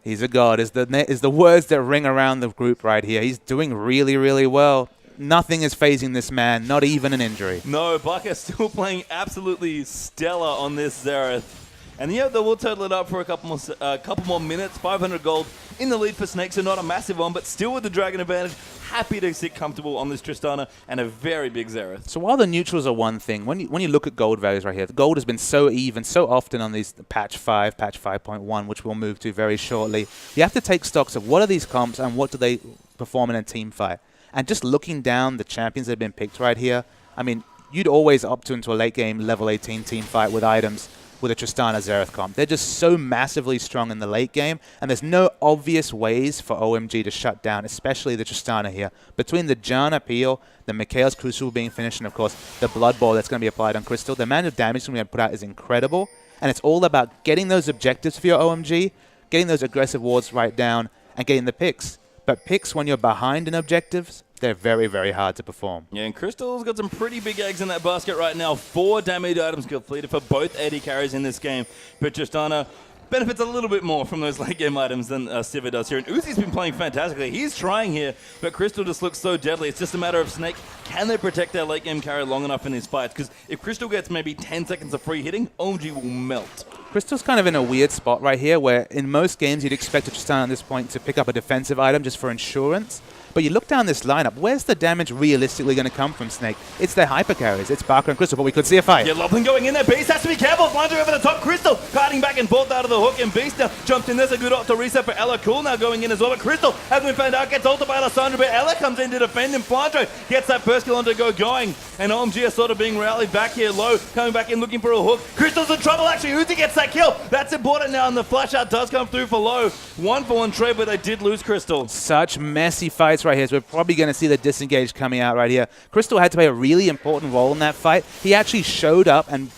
He's a god, is the words that ring around the group right here. He's doing really, really well. Nothing is phasing this man, not even an injury.
No, Buck is still playing absolutely stellar on this Xerath. And yeah, they will total it up for a couple more minutes. 500 gold in the lead for Snake, so not a massive one, but still with the Dragon advantage. Happy to sit comfortable on this Tristana and a very big Xerath.
So while the neutrals are one thing, when you look at gold values right here, the gold has been so even so often on these patch 5, patch 5.1, which we'll move to very shortly. You have to take stocks of what are these comps and what do they perform in a team fight. And just looking down the champions that have been picked right here, I mean, you'd always opt into a late game level 18 team fight with items with a Tristana Xerath comp. They're just so massively strong in the late game, and there's no obvious ways for OMG to shut down, especially the Tristana here. Between the Janna Peel, the Mikhail's Crucible being finished, and of course the Blood Bowl that's going to be applied on Crystal, the amount of damage going to be put out is incredible, and it's all about getting those objectives for your OMG, getting those aggressive wards right down, and getting the picks. But picks when you're behind in objectives, they're very, very hard to perform.
Yeah, and Crystal's got some pretty big eggs in that basket right now. 4 damage items completed for both AD carries in this game. But Tristana benefits a little bit more from those late game items than Sivir does here. And Uzi's been playing fantastically. He's trying here, but Crystal just looks so deadly. It's just a matter of Snake. Can they protect their late game carry long enough in these fights? Because if Crystal gets maybe 10 seconds of free hitting, OMG will melt.
Crystal's kind of in a weird spot right here where in most games you'd expect a Tristana at this point to pick up a defensive item just for insurance. But you look down this lineup, where's the damage realistically going to come from Snake? It's their hyper carries. It's Barker and Crystal, but we could see a fight.
Yeah, Loveland going in there. Beast has to be careful. Flanger over the top. Crystal cutting back and forth out of the hook, and Beast now jumps in. There's a good auto reset for Ella. Cool now going in as well, but Crystal hasn't been found out. Gets ulted by Alessandra, but Ella comes in to defend him. Flandre gets that first kill on to go going, and OMG are sort of being rallied back here low, coming back in looking for a hook. Crystal's in trouble actually. Uzi gets that kill. That's important now, and the flash out does come through for low. 1-for-1 trade, but they did lose Crystal.
Such messy fights right here. So we're probably going to see the disengage coming out right here. Crystal had to play a really important role in that fight. He actually showed up and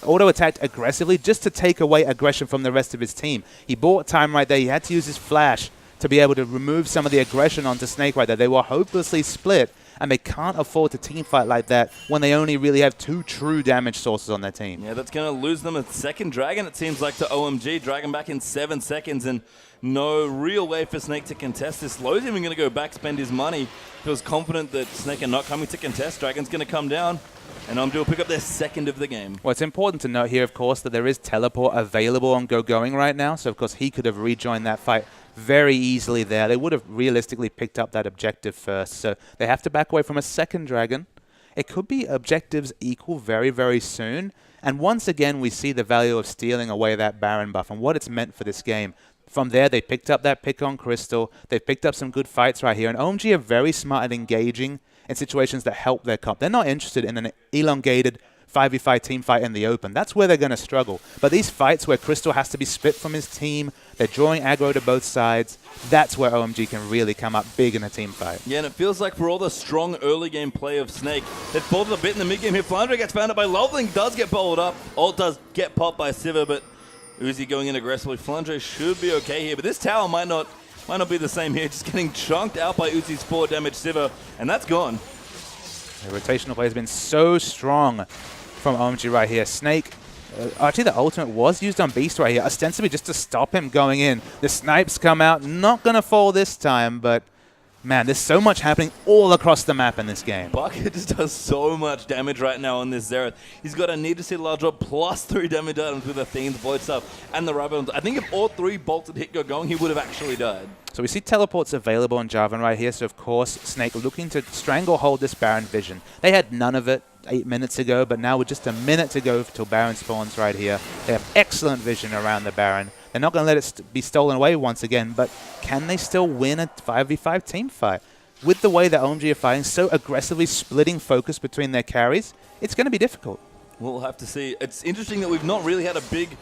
auto-attacked aggressively just to take away aggression from the rest of his team. He bought time right there. He had to use his flash to be able to remove some of the aggression onto Snake right there. They were hopelessly split, and they can't afford to team fight like that when they only really have 2 true damage sources on their team.
Yeah, that's going to lose them a second Dragon, it seems like, to OMG. Dragon back in 7 seconds, and no real way for Snake to contest this. Low's even going to go back, spend his money. Feels confident that Snake are not coming to contest. Dragon's going to come down, and OMG will pick up their second of the game.
Well, it's important to note here, of course, that there is teleport available on Going right now, so of course he could have rejoined that fight very easily there. They would have realistically picked up that objective first, so they have to back away from a second Dragon. It could be objectives equal very, very soon, and once again we see the value of stealing away that Baron buff and what it's meant for this game. From there, they picked up that pick on Crystal. They've picked up some good fights right here, and OMG are very smart at engaging in situations that help their comp. They're not interested in an elongated 5v5 team fight in the open. That's where they're going to struggle. But these fights where Crystal has to be split from his team, they're drawing aggro to both sides, that's where OMG can really come up big in a team fight.
Yeah, and it feels like for all the strong early game play of Snake, they've folded a bit in the mid game here. Flandre gets found out by Loveling, does get bowled up. Ult does get popped by Sivir, but Uzi going in aggressively. Flandre should be okay here, but this tower might not be the same here. Just getting chunked out by Uzi's 4 damage Sivir, and that's gone.
The rotational play has been so strong from OMG right here. Snake, actually the ultimate was used on Beast right here, ostensibly just to stop him going in. The snipes come out, not going to fall this time, but man, there's so much happening all across the map in this game.
Bucket just does so much damage right now on this Xerath. He's got a need to see large drop plus 3 damage items with the Fiend's Void Stuff and the Rabbit. I think if all 3 bolted hit got going, he would have actually died.
So we see teleports available on Jarvan right here, so of course Snake looking to stranglehold this Baron vision. They had none of it 8 minutes ago, but now with just a minute to go till Baron spawns right here. They have excellent vision around the Baron. They're not going to let it be stolen away once again, but can they still win a 5v5 team fight? With the way that OMG are fighting, so aggressively splitting focus between their carries, it's going to be difficult.
We'll have to see. It's interesting that we've not really had a big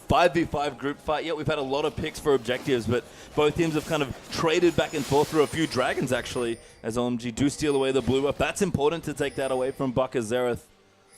5v5 group fight yet. We've had a lot of picks for objectives, but both teams have kind of traded back and forth through a few Dragons, actually, as OMG do steal away the blue buff. That's important to take that away from Bucka Xerath.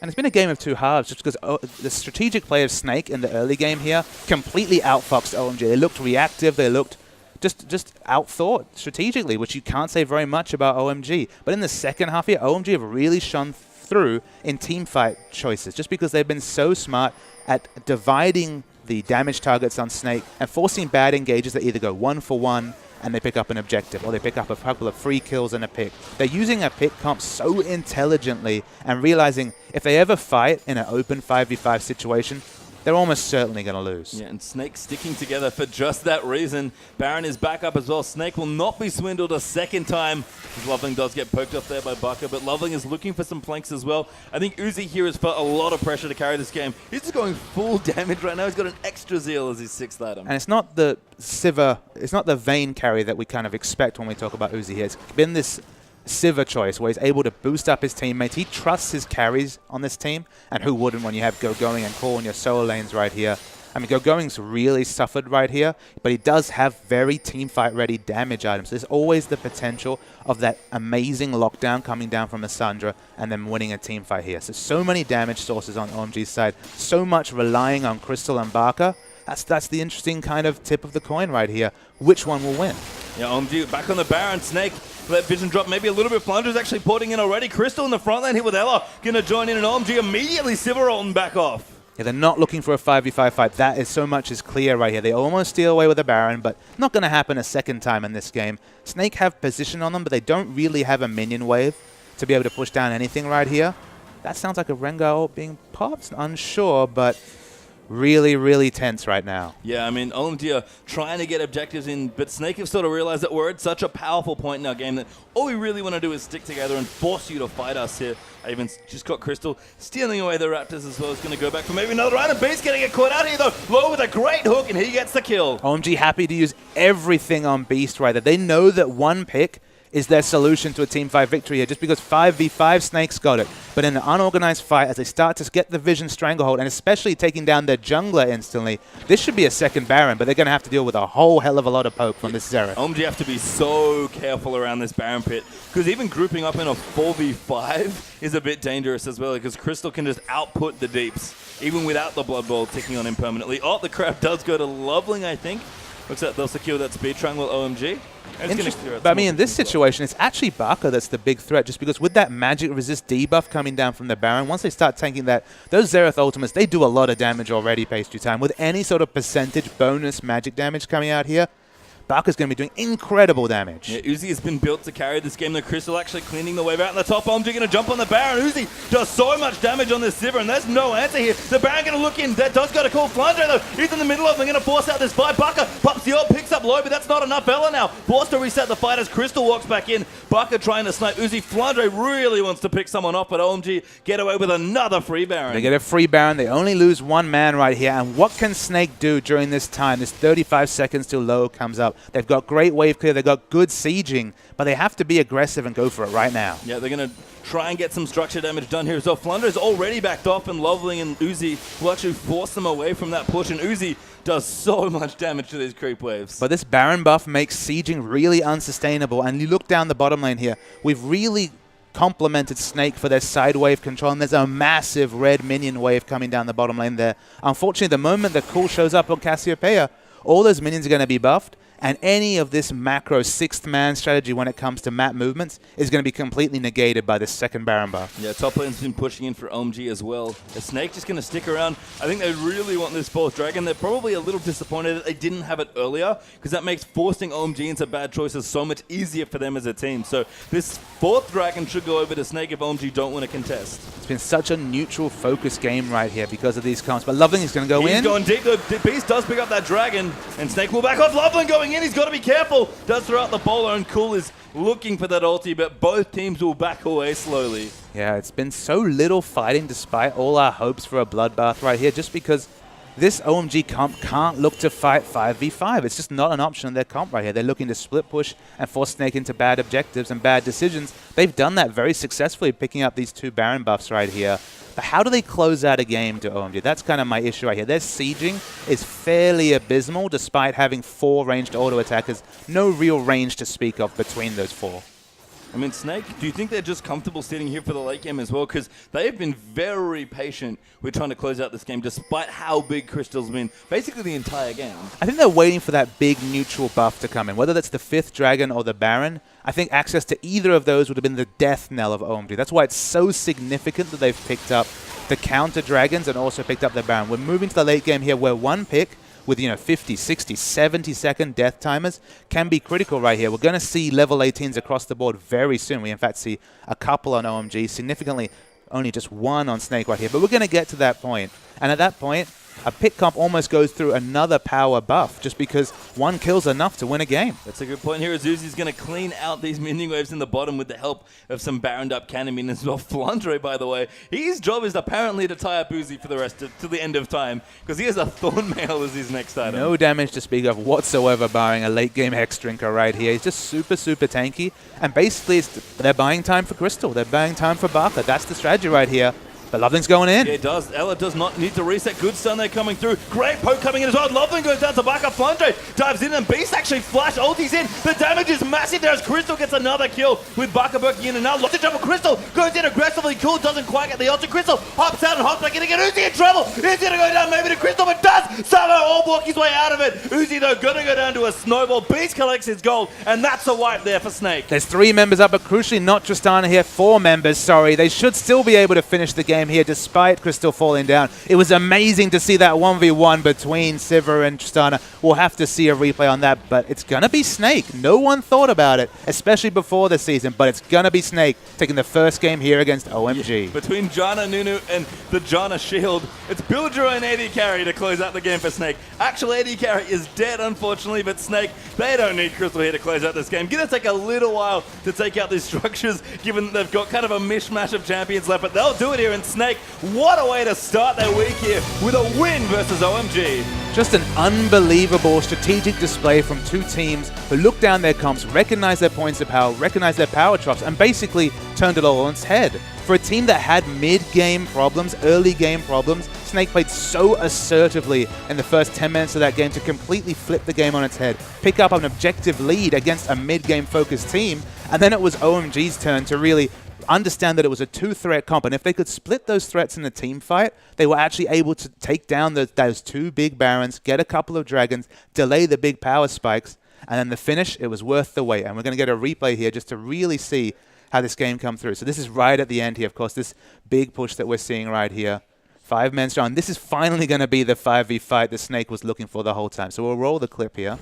And it's been a game of 2 halves, just because the strategic play of Snake in the early game here completely outfoxed OMG. They looked reactive, they looked just outthought strategically, which you can't say very much about OMG. But in the second half here, OMG have really shone through in teamfight choices, just because they've been so smart at dividing the damage targets on Snake and forcing bad engages that either go 1-for-1 and they pick up an objective, or they pick up a couple of free kills and a pick. They're using a pick comp so intelligently and realizing if they ever fight in an open 5v5 situation, they're almost certainly going to lose.
Yeah, and Snake sticking together for just that reason. Baron is back up as well. Snake will not be swindled a second time. Loveling does get poked off there by Baka, but Loveling is looking for some flanks as well. I think Uzi here has felt a lot of pressure to carry this game. He's just going full damage right now. He's got an extra zeal as his 6th item.
And it's not the Sivir, it's not the Vayne carry that we kind of expect when we talk about Uzi here. It's been this Sivir choice where he's able to boost up his teammates. He trusts his carries on this team, and who wouldn't when you have Going and Core in your solo lanes right here. I mean, Going's really suffered right here, but he does have very teamfight ready damage items. There's always the potential of that amazing lockdown coming down from Asandra and then winning a teamfight here. So many damage sources on OMG's side, so much relying on Crystal and Baka. That's the interesting kind of tip of the coin right here. Which one will win?
Yeah, OMG back on the Baron. Snake let vision drop maybe a little bit. Flunder's actually porting in already. Crystal in the front lane here with Ella. Going to join in, and OMG immediately Sivir ulting back off.
Yeah, they're not looking for a 5v5 fight. That is so much is clear right here. They almost steal away with the Baron, but not going to happen a second time in this game. Snake have position on them, but they don't really have a minion wave to be able to push down anything right here. That sounds like a Rengar ult being popped. Unsure, but really, really tense right now.
Yeah, I mean, OMG are trying to get objectives in, but Snake have sort of realized that we're at such a powerful point in our game that all we really want to do is stick together and force you to fight us here. I even just got Crystal stealing away the Raptors as well. It's going to go back for maybe another round, and Beast going to get caught out here, though. Low with a great hook, and he gets the kill.
OMG happy to use everything on Beast right there. They know that one pick is their solution to a Team 5 victory here, just because 5v5 Snake's got it. But in an unorganized fight, as they start to get the Vision Stranglehold, and especially taking down their jungler instantly, this should be a second Baron, but they're going to have to deal with a whole hell of a lot of poke from this Xerath.
OMG have to be so careful around this Baron pit, because even grouping up in a 4v5 is a bit dangerous as well, because Crystal can just output the deeps, even without the Blood Bowl ticking on him permanently. Oh, the crab does go to Loveling, I think. Looks like they'll secure that speed triangle, OMG.
But I mean, in this situation, it's actually Baka that's the big threat, just because with that magic resist debuff coming down from the Baron, once they start tanking that, those Xerath ultimates, they do a lot of damage already, Pastry Time. With any sort of percentage bonus magic damage coming out here, Baka's going to be doing incredible damage.
Yeah, Uzi has been built to carry this game. The Crystal actually cleaning the wave out in the top. OMG going to jump on the Baron. Uzi does so much damage on this Sivir, and there's no answer here. The Baron going to look in. That does got to call Flandre, though. He's in the middle of them. Going to force out this fight. Baka pops the ult, picks up low, but that's not enough. Ella now forced to reset the fight as Crystal walks back in. Baka trying to snipe Uzi. Flandre really wants to pick someone off, but OMG get away with another free Baron.
They get a free Baron. They only lose one man right here. And what can Snake do during this time? This 35 seconds till low comes up. They've got great wave clear, they've got good sieging, but they have to be aggressive and go for it right now.
Yeah, they're going to try and get some structure damage done here. So Flunder is already backed off, and Loveling and Uzi will actually force them away from that push, and Uzi does so much damage to these creep waves.
But this Baron buff makes sieging really unsustainable, and you look down the bottom lane here, we've really complimented Snake for their side wave control, and there's a massive red minion wave coming down the bottom lane there. Unfortunately, the moment the call shows up on Cassiopeia, all those minions are going to be buffed, and any of this macro sixth man strategy when it comes to map movements is going to be completely negated by this second Baron buff.
Yeah, top lane's been pushing in for OMG as well. The Snake just going to stick around. I think they really want this fourth dragon. They're probably a little disappointed that they didn't have it earlier, because that makes forcing OMG into bad choices so much easier for them as a team. So this fourth dragon should go over to Snake if OMG don't want to contest.
It's been such a neutral focus game right here because of these comps, but Loveling is going to go in.
He's going deep. The Beast does pick up that dragon, and Snake will back off. Loveling going in. He's got to be careful. Does throw out the bowler, and Cool is looking for that ulti, but both teams will back away slowly.
Yeah, it's been so little fighting despite all our hopes for a bloodbath right here, just because this OMG comp can't look to fight 5v5. It's just not an option in their comp right here. They're looking to split push and force Snake into bad objectives and bad decisions. They've done that very successfully, picking up these two Baron buffs right here. But how do they close out a game to OMG? That's kind of my issue right here. Their sieging is fairly abysmal despite having 4 ranged auto attackers. No real range to speak of between those 4.
I mean, Snake, do you think they're just comfortable sitting here for the late game as well? Because they've been very patient with trying to close out this game, despite how big Crystal's been basically the entire game.
I think they're waiting for that big neutral buff to come in, whether that's the 5th Dragon or the Baron. I think access to either of those would have been the death knell of OMG. That's why it's so significant that they've picked up the counter Dragons and also picked up the Baron. We're moving to the late game here where one pick with 50, 60, 70-second death timers can be critical right here. We're going to see level 18s across the board very soon. We, in fact, see a couple on OMG, significantly only just one on Snake right here. But we're going to get to that point. And at that point, a pick comp almost goes through another power buff just because one kill's enough to win a game.
That's a good point here. Uzi's going to clean out these minion waves in the bottom with the help of some Baroned up cannon minions as well. Flandre, by the way, his job is apparently to tie up Uzi for the rest of, to the end of time, because he has a Thorn Mail as his next item.
No damage to speak of whatsoever, barring a late game Hex Drinker right here. He's just super, super tanky. And basically, they're buying time for Crystal. They're buying time for Barker. That's the strategy right here. But Loveling's going in.
Yeah, it does. Ella does not need to reset. Good stun there coming through. Great poke coming in as well. Loveling goes down to Barker. Flandre dives in and Beast actually flash ultis in. The damage is massive there as Crystal gets another kill with Barker working in and out. Lots of trouble. Crystal goes in aggressively. Cool doesn't quite get the ult. Crystal hops out and hops back in again. Uzi in trouble. He's going to go down maybe to Crystal, but does somehow all walk his way out of it. Uzi though going to go down to a snowball. Beast collects his gold and that's a wipe there for Snake.
There's 3 members up, but crucially not Tristana here. 4 members, sorry. They should still be able to finish the game here despite Crystal falling down. It was amazing to see that 1v1 between Sivir and Tristana. We'll have to see a replay on that, but it's going to be Snake. No one thought about it, especially before the season, but it's going to be Snake taking the first game here against OMG.
Yeah. Between Janna, Nunu, and the Janna shield, it's build your own AD carry to close out the game for Snake. Actual AD carry is dead, unfortunately, but Snake, they don't need Crystal here to close out this game. Going to take a little while to take out these structures, given that they've got kind of a mishmash of champions left, but they'll do it here, and Snake, what a way to start their week here with a win versus OMG.
Just an unbelievable strategic display from 2 teams who looked down their comps, recognized their points of power, recognized their power drops, and basically turned it all on its head. For a team that had mid-game problems, early game problems, Snake played so assertively in the first 10 minutes of that game to completely flip the game on its head, pick up an objective lead against a mid-game focused team, and then it was OMG's turn to really understand that it was a 2-threat comp, and if they could split those threats in the team fight, they were actually able to take down those 2 big Barons, get a couple of Dragons, delay the big power spikes, and then the finish, it was worth the wait. And we're going to get a replay here just to really see how this game come through. So this is right at the end here, of course, this big push that we're seeing right here. 5 men strong. This is finally going to be the 5v fight that Snake was looking for the whole time. So we'll roll the clip here.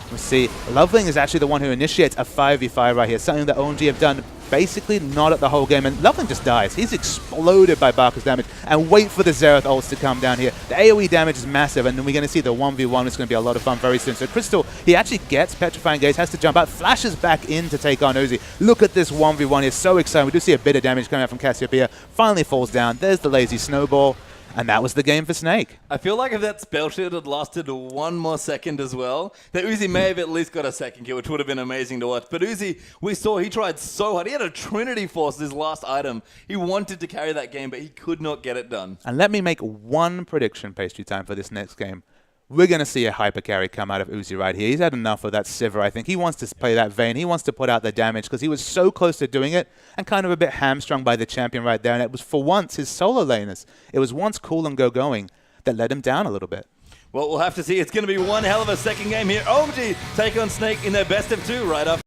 We see Loveling is actually the one who initiates a 5v5 right here, something that OMG have done basically not at the whole game, and Loveling just dies. He's exploded by Barker's damage, and wait for the Xerath ults to come down here. The AoE damage is massive, and then we're going to see the 1v1. It's going to be a lot of fun very soon. So Crystal, he actually gets Petrifying Gaze, has to jump out, flashes back in to take on Uzi. Look at this 1v1 here, so exciting. We do see a bit of damage coming out from Cassiopeia. Finally falls down. There's the lazy snowball. And that was the game for Snake.
I feel like if that spell shield had lasted 1 more second as well, that Uzi may have at least got a second kill, which would have been amazing to watch. But Uzi, we saw he tried so hard. He had a Trinity Force, his last item. He wanted to carry that game, but he could not get it done.
And let me make one prediction, Pastry Time, for this next game. We're going to see a hyper carry come out of Uzi right here. He's had enough of that Sivir, I think. He wants to play that Vayne. He wants to put out the damage because he was so close to doing it and kind of a bit hamstrung by the champion right there. And it was for once his solo laners. It was once cool and going that let him down a little bit.
Well, we'll have to see. It's going to be one hell of a second game here. OMG take on Snake in their best of 2 right after.